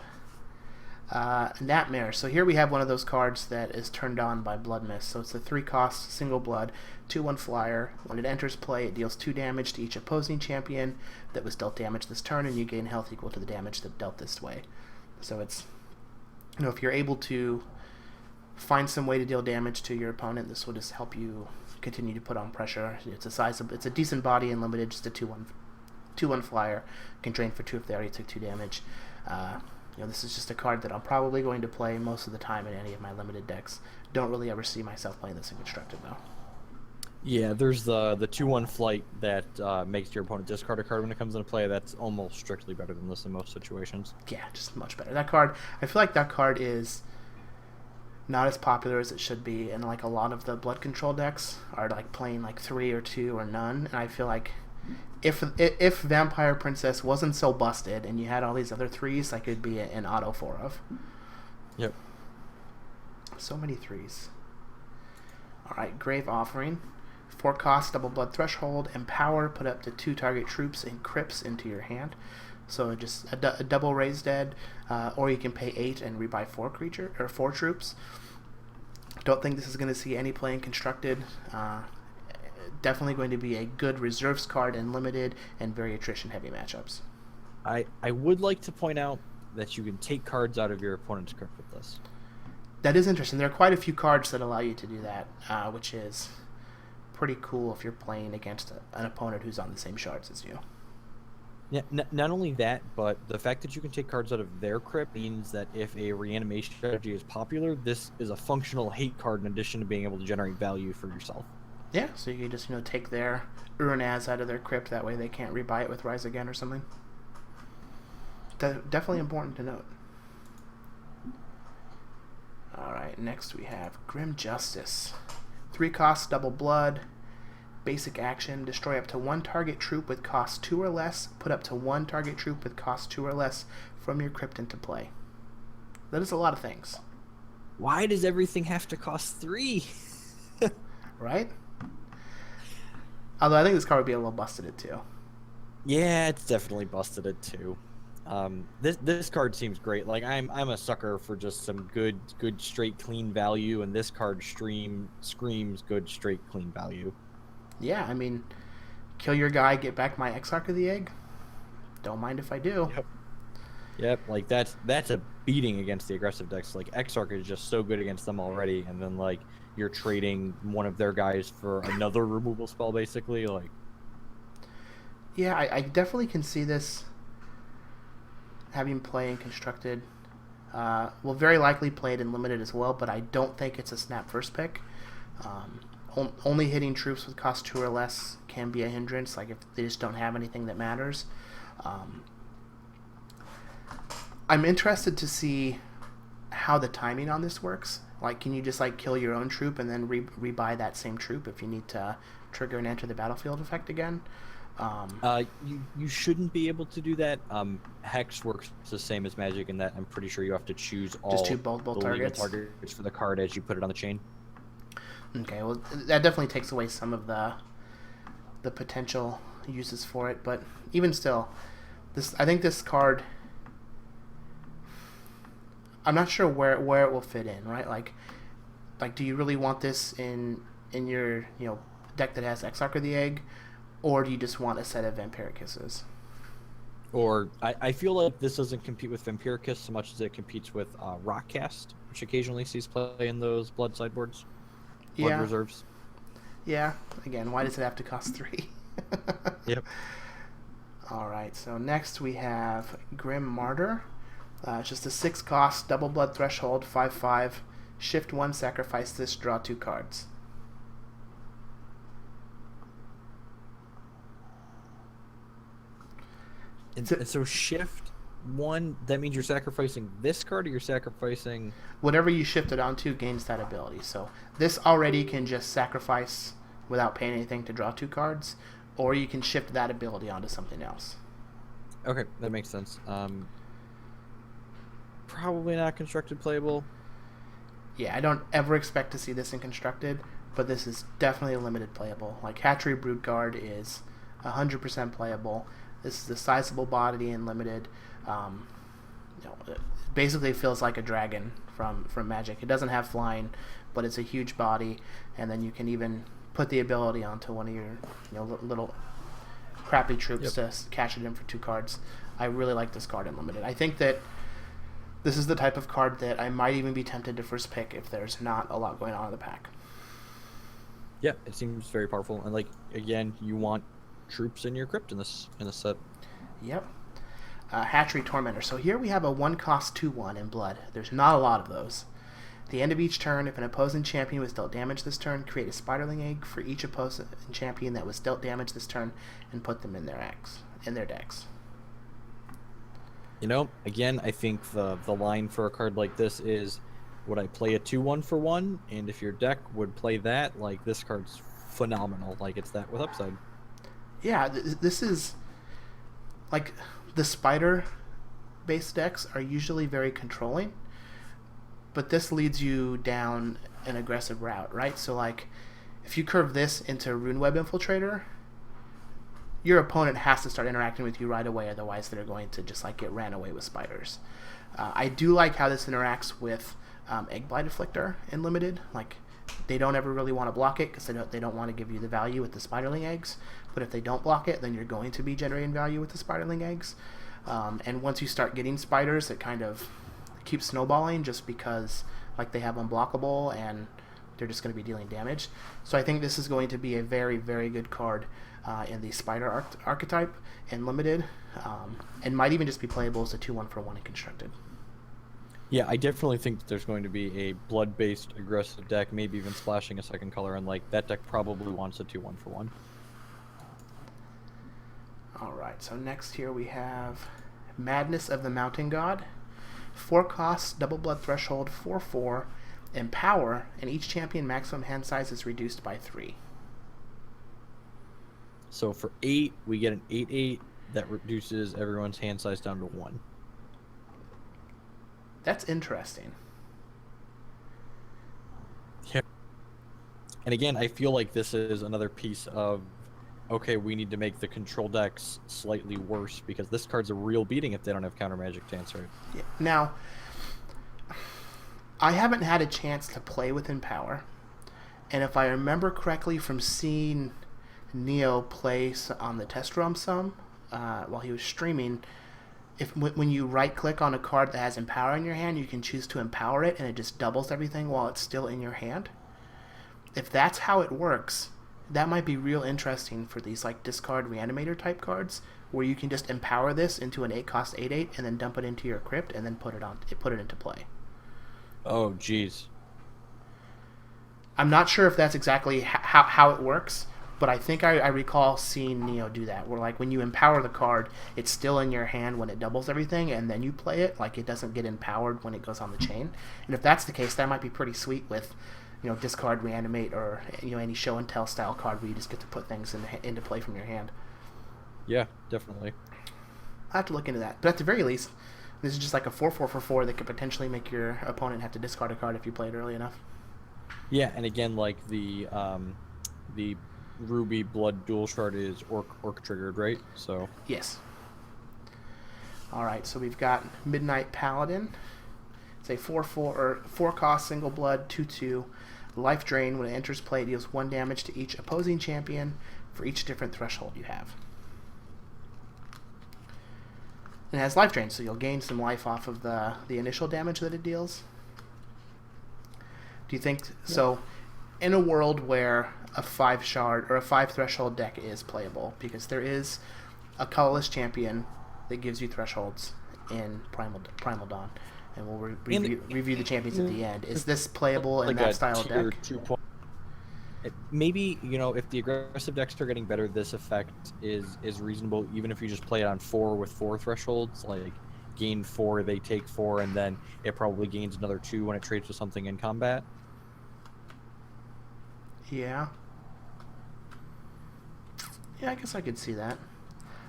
Nightmare. So here we have one of those cards that is turned on by Blood Mist. So it's a 3-cost, single blood, 2/1 flyer. When it enters play, it deals 2 damage to each opposing champion that was dealt damage this turn, and you gain health equal to the damage that dealt this way. So it's, if you're able to find some way to deal damage to your opponent, this will just help you continue to put on pressure. It's a decent body and Limited, just a 2/1 flyer. Can drain for 2 if they already took 2 damage. This is just a card that I'm probably going to play most of the time in any of my Limited decks. Don't really ever see myself playing this in Constructed, though. Yeah, there's the 2/1 flight that makes your opponent discard a card when it comes into play. That's almost strictly better than this in most situations. Yeah, just much better. That card, I feel like that card is not as popular as it should be, and like a lot of the blood control decks are like playing like 3 or 2 or none, and I feel like if Vampire Princess wasn't so busted and you had all these other 3s, like it'd be an auto 4 of. Yep. So many 3s. Alright, Grave Offering. 4-cost, double blood threshold, empower, put up to 2 target troops and crypts into your hand. So just a double raise dead, or you can pay 8 and rebuy 4 troops. Don't think this is going to see any play in Constructed. Definitely going to be a good reserves card in Limited and very attrition-heavy matchups. I would like to point out that you can take cards out of your opponent's crypt with this. That is interesting. There are quite a few cards that allow you to do that, which is pretty cool if you're playing against an opponent who's on the same shards as you. Yeah, not only that, but the fact that you can take cards out of their crypt means that if a reanimation strategy is popular, this is a functional hate card in addition to being able to generate value for yourself. Yeah, so you can just take their Urnaz out of their crypt. That way they can't rebuy it with Rise Again or something. Definitely important to note. Alright, next we have Grim Justice. 3-cost, double blood. Basic action, destroy up to 1 target troop with cost 2 or less. Put up to 1 target troop with cost 2 or less from your crypt into play. That is a lot of things. Why does everything have to cost 3? Right? Although I think this card would be a little busted at 2. Yeah, it's definitely busted at 2. This card seems great. Like I'm a sucker for just some good straight clean value, and this card screams good straight clean value. Yeah, I mean, kill your guy, get back my Exarch of the Egg. Don't mind if I do. Yep. Yep. Like that's a beating against the aggressive decks. Like Exarch is just so good against them already, and then like you're trading one of their guys for another removal spell, basically. Like, yeah, I definitely can see this having play in Constructed. Will very likely play it in Limited as well, but I don't think it's a snap first pick. Only hitting troops with cost 2 or less can be a hindrance, like if they just don't have anything that matters. I'm interested to see how the timing on this works. Like, can you just like kill your own troop and then rebuy that same troop if you need to trigger and enter the battlefield effect again? you shouldn't be able to do that. Hex works the same as Magic in that I'm pretty sure you have to choose all Just both the legal targets for the card as you put it on the chain. Okay, well that definitely takes away some of the potential uses for it, but even still, I think this card, I'm not sure where it will fit in, right? Like do you really want this in your deck that has Exarch of the Egg, or do you just want a set of Vampiric Kisses? Or I feel like this doesn't compete with Vampiricus so much as it competes with Rockcast, which occasionally sees play in those blood sideboards, blood reserves. Yeah. Again, why does it have to cost 3? Yep. All right. So next we have Grim Martyr. It's just a 6 cost, double blood threshold, 5/5. Shift 1, sacrifice this, draw 2 cards. And so shift 1, that means you're sacrificing this card, or you're sacrificing... Whatever you shift it onto gains that ability. So this already can just sacrifice without paying anything to draw 2 cards, or you can shift that ability onto something else. Okay, that makes sense. Probably not Constructed playable. Yeah, I don't ever expect to see this in Constructed, but this is definitely a Limited playable. Like, Hatchery Broodguard is 100% playable. This is a sizable body in Limited. It basically feels like a dragon from Magic. It doesn't have flying, but it's a huge body, and then you can even put the ability onto one of your little crappy troops to cash it in for 2 cards. I really like this card in Limited. I think that this is the type of card that I might even be tempted to first pick if there's not a lot going on in the pack. Yeah, it seems very powerful, and like again, you want troops in your crypt in this set. Yep. Hatchery Tormentor. So here we have a 1 cost 2/1 in blood. There's not a lot of those. At the end of each turn, if an opposing champion was dealt damage this turn, create a Spiderling Egg for each opposing champion that was dealt damage this turn and put them in their decks. Again, I think the line for a card like this is, would I play a 2/1 for 1? And if your deck would play that, like, this card's phenomenal. Like, it's that with upside. Yeah, this is like, the spider-based decks are usually very controlling, but this leads you down an aggressive route, right? So, like, if you curve this into Runeweb Infiltrator, your opponent has to start interacting with you right away, otherwise they're going to just like get ran away with spiders. I do like how this interacts with Eggblight Afflictor in Limited. Like, they don't ever really want to block it because they don't want to give you the value with the Spiderling Eggs. But if they don't block it, then you're going to be generating value with the Spiderling Eggs. And once you start getting spiders, it kind of keeps snowballing just because like they have unblockable and they're just going to be dealing damage. So I think this is going to be a very, very good card in the Spider archetype in Limited, and might even just be playable as a 2/1 for 1 in Constructed. Yeah, I definitely think that there's going to be a blood-based aggressive deck, maybe even splashing a second color, and like that deck probably wants a 2/1 for 1. Alright, so next here we have Madness of the Mountain God. 4 costs, double blood threshold, 4/4, and power, and each champion maximum hand size is reduced by 3. So for 8, we get an 8/8 that reduces everyone's hand size down to 1. That's interesting. Yeah. And again, I feel like this is another piece of, okay, we need to make the control decks slightly worse because this card's a real beating if they don't have counter magic to answer it. Yeah. Now, I haven't had a chance to play with Empower, and if I remember correctly from seeing Neo play on the test room some while he was streaming, when you right click on a card that has Empower in your hand, you can choose to empower it and it just doubles everything while it's still in your hand. If that's how it works, that might be real interesting for these like discard reanimator type cards where you can just empower this into an 8-cost 8/8 and then dump it into your crypt and then put it into play. Oh jeez. I'm not sure if that's exactly how it works, but I think I recall seeing Neo do that, where like when you empower the card, it's still in your hand when it doubles everything, and then you play it, like it doesn't get empowered when it goes on the chain. And if that's the case, that might be pretty sweet with, discard reanimate or any show and tell style card where you just get to put things into play from your hand. Yeah, definitely. I have to look into that, but at the very least, this is just like a 4/4 for 4 that could potentially make your opponent have to discard a card if you play it early enough. Yeah, and again, like the Ruby Blood Dual Shard is orc triggered, right? So yes. All right, so we've got Midnight Paladin. It's a 4-cost single blood 2/2 life drain. When it enters play, it deals 1 damage to each opposing champion for each different threshold you have. And it has life drain, so you'll gain some life off of the initial damage that it deals. Do you think so? In a world where a 5 shard or a 5 threshold deck is playable, because there is a colorless champion that gives you thresholds in Primal Dawn, and we'll review the champions at the end. Is this playable in that style of deck? Maybe, if the aggressive decks are getting better, this effect is reasonable, even if you just play it on 4 with 4 thresholds, like gain 4, they take 4, and then it probably gains another 2 when it trades with something in combat. Yeah. Yeah, I guess I could see that.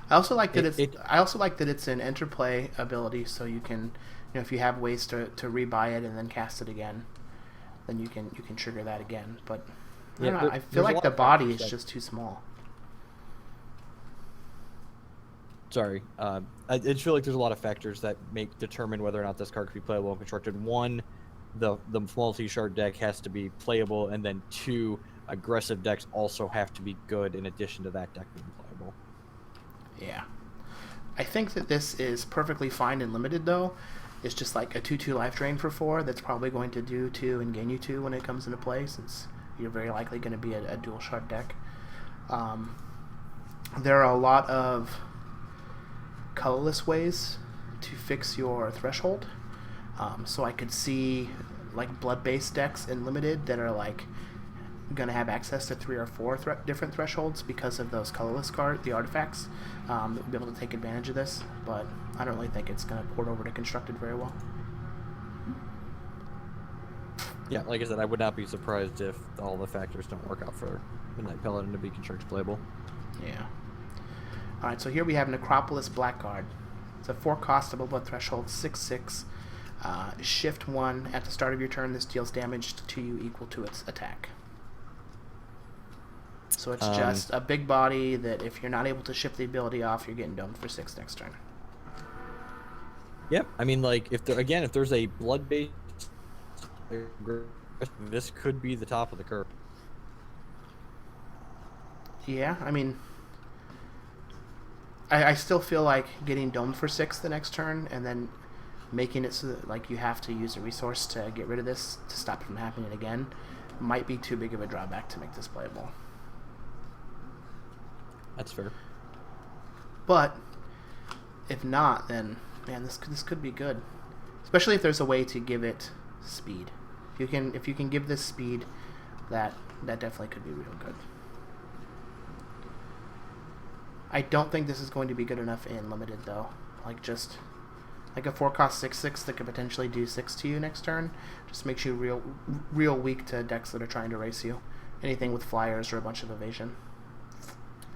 I also like that it's an interplay ability, so you can, if you have ways to rebuy it and then cast it again, then you can trigger that again. But I don't know, I feel like the body is just too small. Sorry, I just feel like there's a lot of factors that determine whether or not this card could be playable and constructed. 1, the multi-shard deck has to be playable, and then 2, aggressive decks also have to be good in addition to that deck being playable. Yeah. I think that this is perfectly fine and limited, though. It's just like a 2/2 life drain for 4 that's probably going to do 2 and gain you 2 when it comes into play, since you're very likely going to be a dual shard deck. There are a lot of colorless ways to fix your threshold. So I could see like blood-based decks in limited that are like going to have access to 3 or 4 different thresholds because of those colorless the artifacts that will be able to take advantage of this, but I don't really think it's going to port over to constructed very well. Yeah, like I said, I would not be surprised if all the factors don't work out for Midnight Paladin to be constructed playable. Yeah. Alright, so here we have Necropolis Blackguard. It's a 4-cost double blood threshold, 6/6. Shift 1. At the start of your turn, this deals damage to you equal to its attack. So it's just a big body that if you're not able to shift the ability off, you're getting domed for 6 next turn. Yep. I mean, like, if there's a blood-based, this could be the top of the curve. Yeah, I mean, I still feel like getting domed for 6 the next turn and then making it so that like you have to use a resource to get rid of this to stop it from happening again might be too big of a drawback to make this playable. That's fair. But if not, then man, this could be good, especially if there's a way to give it speed. If you can give this speed, that definitely could be real good. I don't think this is going to be good enough in limited though. Like just like a 4-cost 6/6 that could potentially do 6 to you next turn just makes you real weak to decks that are trying to race you. Anything with flyers or a bunch of evasion.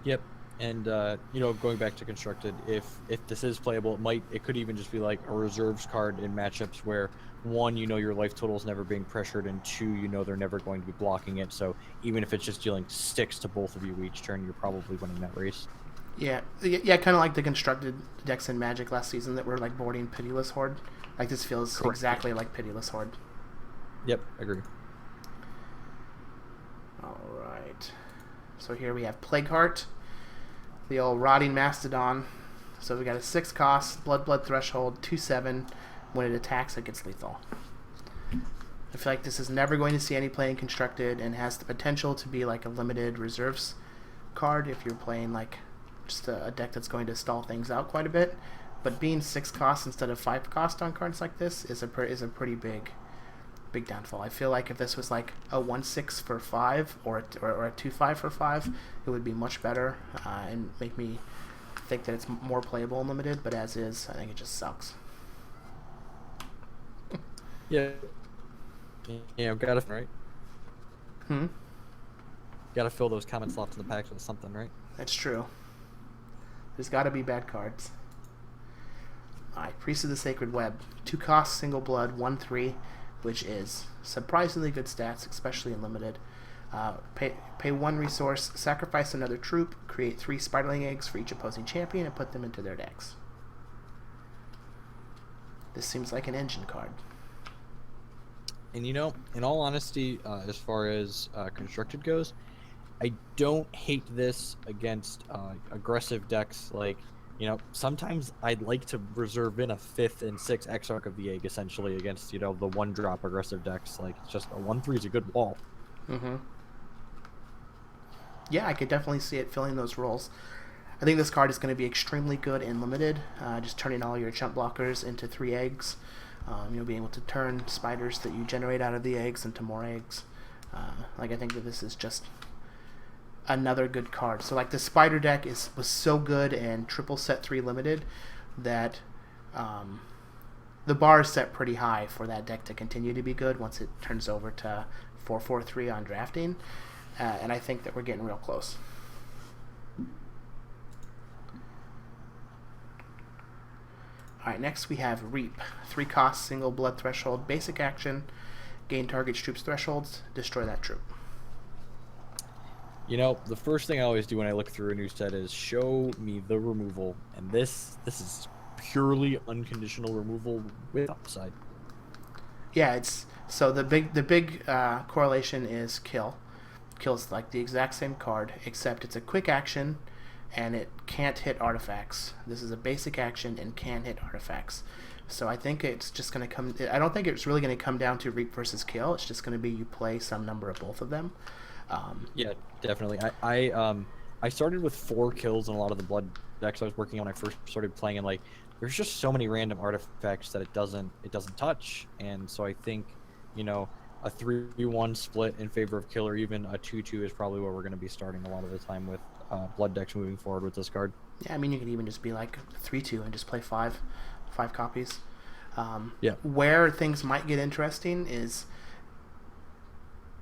Yep. And going back to constructed, if this is playable, it could even just be like a reserves card in matchups where one, your life total is never being pressured, and two, they're never going to be blocking it. So even if it's just dealing 6 to both of you each turn, you're probably winning that race. Yeah, kind of like the constructed decks in Magic last season that were like boarding Pitiless Horde. Like this feels Correct. exactly like Pitiless Horde. Yep, agree. All right. So here we have Plagueheart, the old Rotting Mastodon. So we got a 6 cost, blood threshold, 2/7. When it attacks, it gets lethal. I feel like this is never going to see any play in constructed and has the potential to be like a limited reserves card if you're playing like just a deck that's going to stall things out quite a bit. But being 6 cost instead of 5 cost on cards like this is a pretty big downfall. I feel like if this was like a 1/6 for 5 or a 2/5 for 5, it would be much better and make me think that it's more playable in limited. But as is, I think it just sucks. Yeah, got to right. Got to fill those comment slots in the packs with something, right? That's true. There's got to be bad cards. Alright, Priest of the Sacred Web. 2 costs, single blood, 1/3, which is surprisingly good stats, especially in limited. Pay 1 resource, sacrifice another troop, create 3 spiderling eggs for each opposing champion, and put them into their decks. This seems like an engine card. And in all honesty, as far as constructed goes, I don't hate this against aggressive decks. Like, sometimes I'd like to reserve in a 5th and 6th Exarch of the Egg, essentially, against, the 1-drop aggressive decks. Like, it's just a 1/3 is a good wall. Mm-hmm. Yeah, I could definitely see it filling those roles. I think this card is going to be extremely good in limited, just turning all your chump blockers into 3 eggs. Being able to turn spiders that you generate out of the eggs into more eggs. I think that this is just another good card. So like the spider deck was so good and triple set 3 limited that the bar is set pretty high for that deck to continue to be good once it turns over to 4/4/3 on drafting. And I think that we're getting real close. Alright, next we have Reap. 3 costs, single blood threshold, basic action, gain target troops thresholds, destroy that troop. The first thing I always do when I look through a new set is show me the removal, and this is purely unconditional removal with upside. Yeah, it's so the big correlation is kill. Kill's like the exact same card, except it's a quick action and it can't hit artifacts. This is a basic action and can hit artifacts. So I think it's just going to come... I don't think it's really going to come down to Reap versus Kill. It's just going to be you play some number of both of them. Yeah, definitely. I started with 4 kills in a lot of the blood decks I was working on when I first started playing, and like there's just so many random artifacts that it doesn't touch. And so I think, a 3-1 split in favor of Kill or even a 2-2 is probably where we're going to be starting a lot of the time with blood decks moving forward with this card. Yeah, I mean, you could even just be like 3-2 and just play 5 copies. Yeah. Where things might get interesting is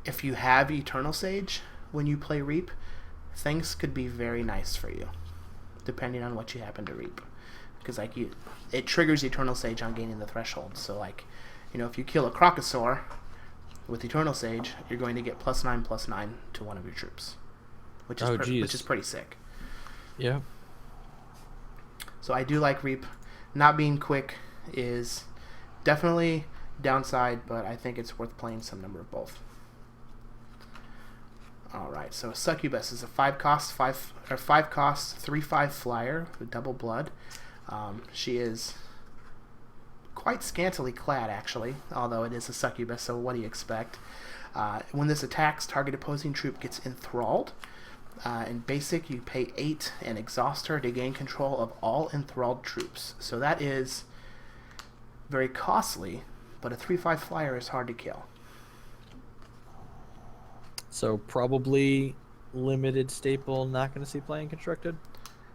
if you have Eternal Sage when you play Reap, things could be very nice for you, depending on what you happen to Reap. Because it triggers Eternal Sage on gaining the threshold. So if you kill a Crocosaur with Eternal Sage, you're going to get +9/+9 to one of your troops, which is pretty sick. Yeah. So I do like Reap. Not being quick is definitely downside, but I think it's worth playing some number of both. Alright, so Succubus is a 5 cost, 3/5 flyer with double blood. She is quite scantily clad, actually, although it is a Succubus, so what do you expect? When this attacks, target opposing troop gets enthralled. In basic, you pay 8 and exhaust her to gain control of all enthralled troops. So that is very costly, but a 3/5 flyer is hard to kill. So probably limited staple, not going to see playing constructed?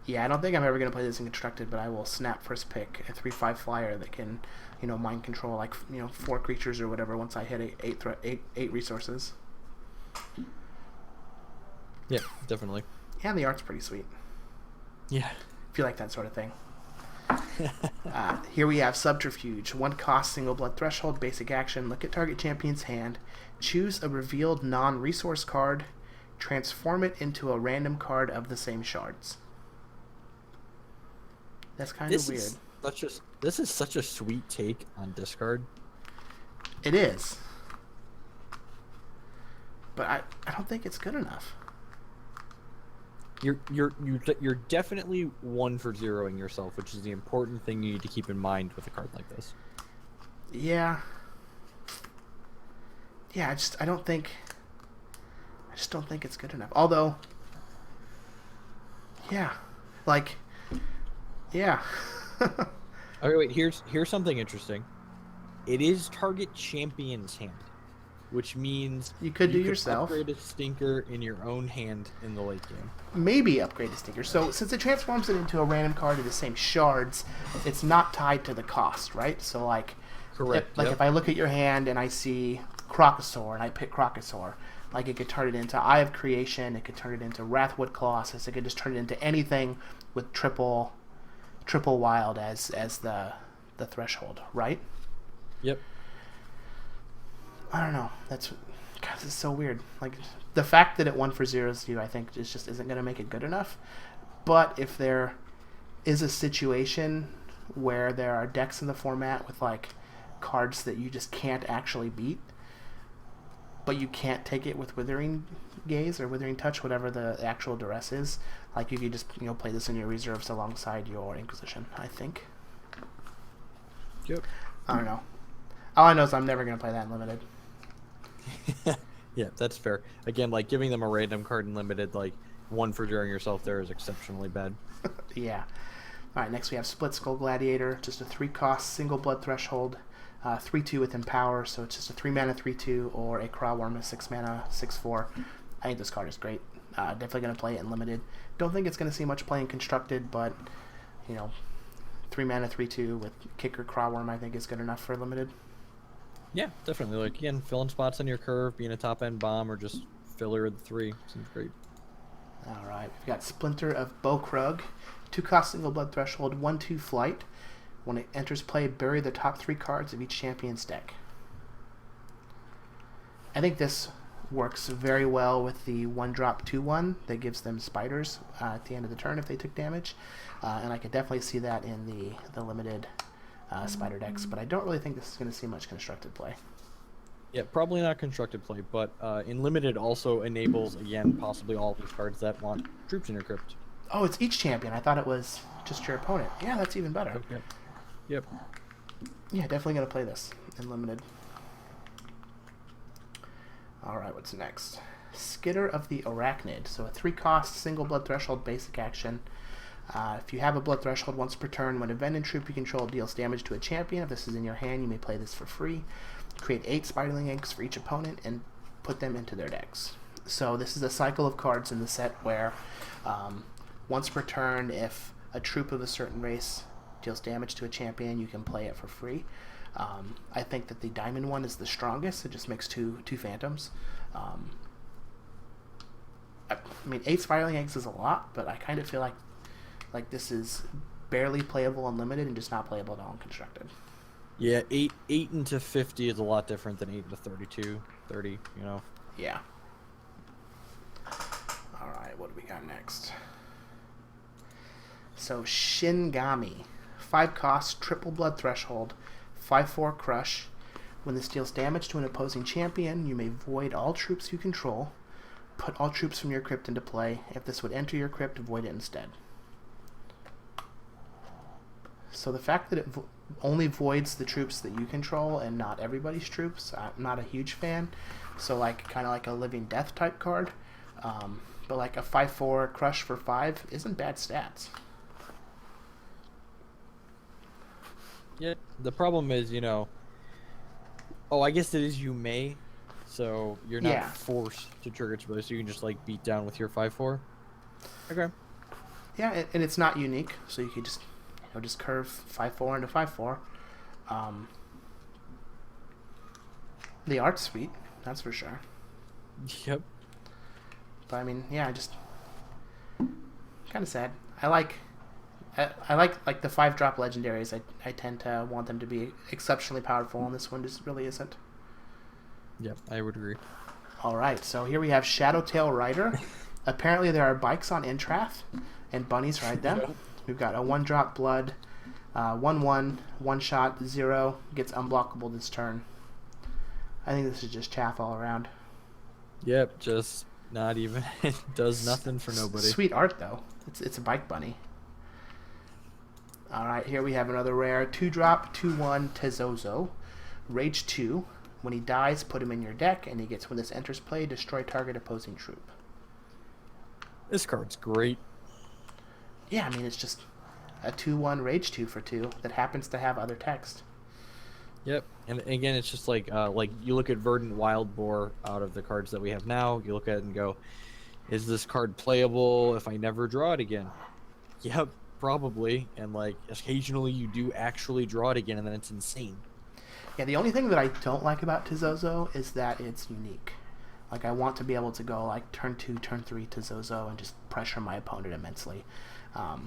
Yeah, I don't think I'm ever going to play this in constructed, but I will snap first pick a 3/5 flyer that can, mind control like 4 creatures or whatever once I hit 8 resources. Yeah, definitely. Yeah, the art's pretty sweet. Yeah. If you like that sort of thing. Here we have Subterfuge. 1 cost, single blood threshold, basic action. Look at target champion's hand. Choose a revealed non-resource card. Transform it into a random card of the same shards. That's kind of weird. This is such a sweet take on discard. It is. But I don't think it's good enough. You're definitely 1 for 0ing yourself, which is the important thing you need to keep in mind with a card like this. Yeah. Yeah, I just don't think it's good enough. Although, yeah, like, yeah. Okay, wait. Here's something interesting. It is target champion's hand, which means you could yourself upgrade a stinker in your own hand in the late game. Maybe upgrade a stinker. So since it transforms it into a random card of the same shards, it's not tied to the cost, right? So like, correct. If I look at your hand and I see Crocosaur and I pick Crocosaur, like it could turn it into Eye of Creation, it could turn it into Wrathwood Colossus, it could just turn it into anything with triple wild as the threshold, right? Yep. I don't know. This is so weird. Like, the fact that it 1 for 0s you, I think, just isn't going to make it good enough. But if there is a situation where there are decks in the format with, like, cards that you just can't actually beat, but you can't take it with Withering Gaze or Withering Touch, whatever the actual duress is, like, you could just, play this in your reserves alongside your Inquisition, I think. Yep. I don't know. All I know is I'm never going to play that in Limited. Yeah, that's fair. Again, like, giving them a random card in Limited, like, 1 for 0ing yourself there is exceptionally bad. Yeah. All right, next we have Splitskull Gladiator, just a 3-cost, single blood threshold, 3/2 with Empower, so it's just a 3-mana 3/2 or a Crawworm, a 6-mana 6/4. I think this card is great. Definitely going to play it in Limited. Don't think it's going to see much play in Constructed, but, 3-mana 3/2 with Kicker Crawworm I think is good enough for Limited. Yeah, definitely. Like, again, filling spots on your curve, being a top-end bomb, or just filler of the 3. Seems great. All right, we've got Splinter of Bokrug. 2-cost, single blood threshold, 1/2 flight. When it enters play, bury the top 3 cards of each champion's deck. I think this works very well with the 1-drop 2/1 that gives them spiders at the end of the turn if they took damage. And I could definitely see that in the limited spider decks, but I don't really think this is going to see much constructed play. Yeah, probably not constructed play, but in limited also enables, again, possibly all of these cards that want troops in your crypt. Oh, it's each champion. I thought it was just your opponent. Yeah, that's even better. Okay. Yep. Yeah, definitely going to play this in limited. Alright, what's next? Skitter of the Arachnid. So a 3-cost, single blood threshold, basic action. If you have a blood threshold once per turn, when a Venom troop you control deals damage to a champion, if this is in your hand, you may play this for free. Create 8 Spiderling eggs for each opponent and put them into their decks. So this is a cycle of cards in the set where once per turn, if a troop of a certain race deals damage to a champion, you can play it for free. I think that the diamond one is the strongest. It just makes two phantoms. I mean, 8 Spiraling Eggs is a lot, but I kind of feel like this is barely playable unlimited and just not playable at all in constructed. Yeah, 8 into 50 is a lot different than 8 into 32, 30, you know. Yeah. All right, what do we got next? So Shingami, 5 cost, triple blood threshold, 5/4 crush. When this deals damage to an opposing champion, you may void all troops you control. Put all troops from your crypt into play. If this would enter your crypt, void it instead. So the fact that it only voids the troops that you control and not everybody's troops, I'm not a huge fan. So like kind of like a Living Death type card. But like a 5/4 crush for 5 isn't bad stats. Yeah, the problem is, you know... Oh, I guess it is you may, so you're not forced to trigger its ability, so you can just like beat down with your 5/4. Okay. Yeah, and it's not unique, so you could just curve 5/4 into 5/4. The art's sweet, that's for sure. Yep. But I mean, yeah, just kind of sad. I like I like the 5-drop legendaries. I tend to want them to be exceptionally powerful, and this one just really isn't. Yep, I would agree. All right, so here we have Shadowtail Rider. Apparently there are bikes on Intrath, and bunnies ride them. Yep. We've got a 1-drop blood, 1/1, 1-shot, 0, gets unblockable this turn. I think this is just chaff all around. Yep, just not even. It does nothing for nobody. Sweet art though. It's a bike bunny. All right, here we have another rare 2-drop, 2/1 Tezozo, Rage 2. When he dies, put him in your deck, and he gets, when this enters play, destroy target opposing troop. This card's great. Yeah, I mean, it's just a 2/1 Rage 2 for 2 that happens to have other text. Yep, and again, it's just like you look at Verdant Wild Boar out of the cards that we have now, you look at it and go, is this card playable if I never draw it again? Yep, probably, and like occasionally you do actually draw it again, and then it's insane. Yeah, the only thing that I don't like about Tezozo is that it's unique. Like, I want to be able to go, like, turn 2, turn 3 Tezozo and just pressure my opponent immensely. But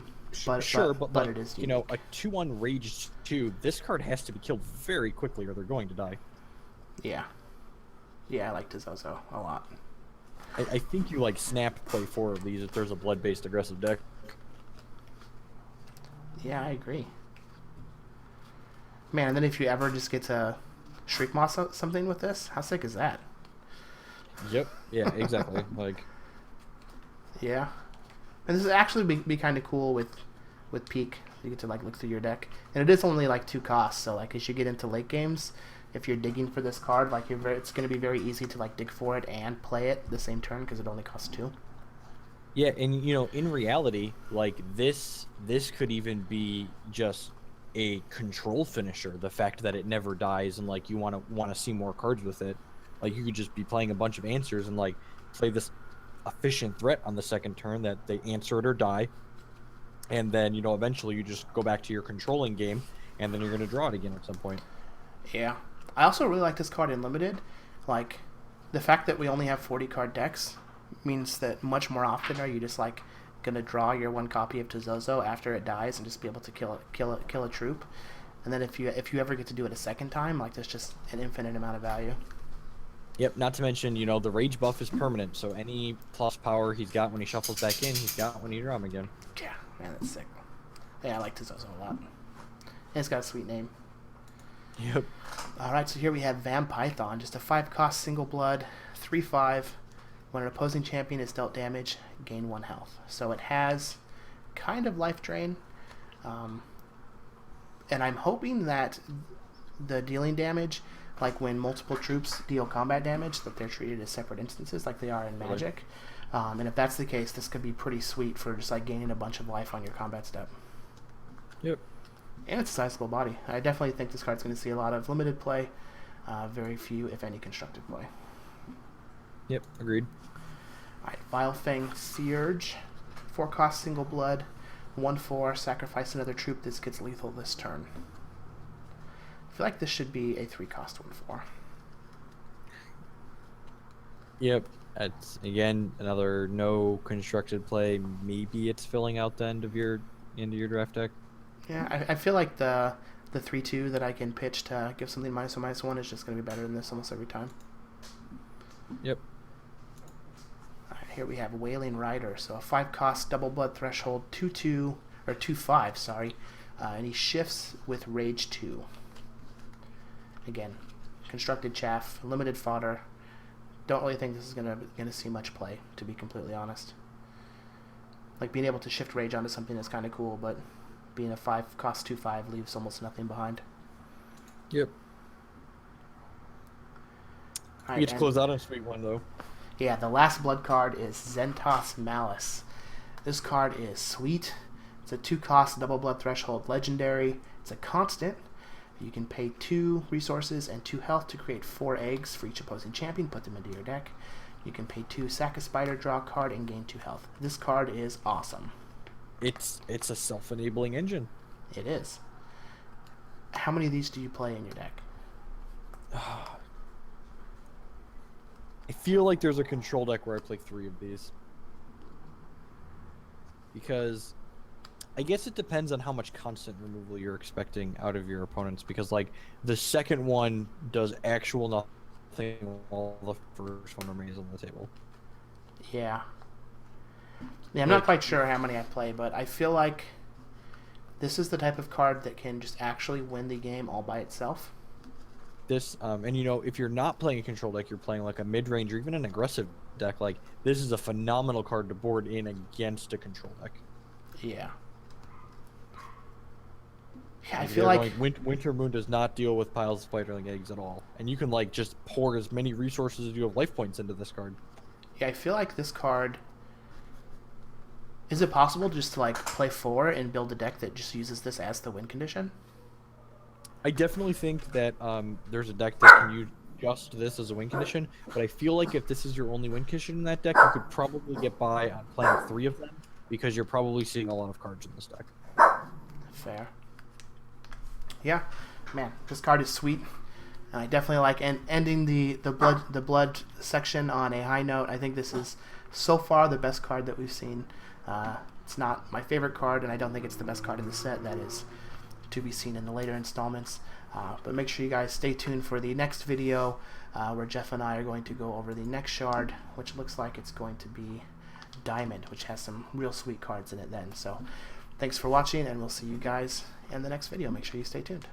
it is unique. You know, a 2/1 Rage 2, this card has to be killed very quickly or they're going to die. Yeah. Yeah, I like Tezozo a lot. I think you, like, snap play 4 of these if there's a blood-based aggressive deck. Yeah, I agree. Man, and then if you ever just get to Shriek Moss something with this, how sick is that? Yep. Yeah, exactly. Like. Yeah. And this would actually be kind of cool with Peak. You get to like look through your deck, and it is only like 2 costs. So like as you get into late games, if you're digging for this card, like it's going to be very easy to like dig for it and play it the same turn because it only costs 2. Yeah, and you know, in reality, like this could even be just a control finisher. The fact that it never dies, and like you want to see more cards with it. Like you could just be playing a bunch of answers and like play this efficient threat on the second turn that they answer it or die, and then you know eventually you just go back to your controlling game, and then you're going to draw it again at some point. Yeah, I also really like this card in limited. Like the fact that we only have 40 card decks means that much more often are you just like gonna draw your 1 copy of Tezozo after it dies and just be able to kill a troop, and then if you ever get to do it a second time, like there's just an infinite amount of value. Yep, not to mention, you know, the rage buff is permanent, so any plus power he's got when he shuffles back in, he's got when you draw him again. Yeah, man, that's sick. Yeah, I like Tezozo a lot. And it's got a sweet name. Yep. Alright, so here we have Vampython, just a 5-cost single blood, 3/5. When an opposing champion is dealt damage, gain 1 health. So it has kind of life drain. And I'm hoping that the dealing damage, like when multiple troops deal combat damage, that they're treated as separate instances like they are in Magic. And if that's the case, this could be pretty sweet for just like gaining a bunch of life on your combat step. Yep. And it's a sizable body. I definitely think this card's going to see a lot of limited play, very few, if any, constructive play. Yep, agreed. Alright, Vilefang Searge, 4-cost single blood, 1/4, sacrifice another troop. This gets lethal this turn. I feel like this should be a 3-cost 1/4. Yep, that's again another no constructed play. Maybe it's filling out the end of your draft deck. Yeah, I feel like the 3/2 that I can pitch to give something -1/-1 is just going to be better than this almost every time. Yep. Here we have Wailing Rider, so a 5-cost double blood threshold, 2/2 or 2/5, sorry, and he shifts with Rage 2. Again, constructed chaff, limited fodder. Don't really think this is gonna see much play, to be completely honest. Like being able to shift Rage onto something is kind of cool, but being a 5-cost 2/5 leaves almost nothing behind. Yep. Right, you get to close out on a sweet one though. Yeah, the last blood card is Zentos Malice. This card is sweet. It's a 2-cost double blood threshold legendary. It's a constant. You can pay 2 resources and 2 health to create 4 eggs for each opposing champion. Put them into your deck. You can pay 2, sack a spider, draw a card, and gain 2 health. This card is awesome. It's a self-enabling engine. It is. How many of these do you play in your deck? I feel like there's a control deck where I play 3 of these. Because I guess it depends on how much constant removal you're expecting out of your opponents, because like the second one does actual nothing while the first one remains on the table. Yeah. Yeah, I'm not quite sure how many I play, but I feel like this is the type of card that can just actually win the game all by itself. This, and you know, if you're not playing a control deck, you're playing like a mid-range or even an aggressive deck, like this is a phenomenal card to board in against a control deck. Yeah. Yeah, I feel like Winter Moon does not deal with piles of spiderling eggs at all, and you can like just pour as many resources as you have life points into this card. Yeah, I feel like this card. Is it possible just to like play 4 and build a deck that just uses this as the win condition? I definitely think that there's a deck that can use just this as a win condition, but I feel like if this is your only win condition in that deck, you could probably get by on playing 3 of them, because you're probably seeing a lot of cards in this deck. Fair. Yeah, man, this card is sweet. I definitely like ending the blood section on a high note. I think this is so far the best card that we've seen. It's not my favorite card, and I don't think it's the best card in the set. That is to be seen in the later installments. But make sure you guys stay tuned for the next video where Jeff and I are going to go over the next shard, which looks like it's going to be Diamond, which has some real sweet cards in it then. So thanks for watching, and we'll see you guys in the next video. Make sure you stay tuned.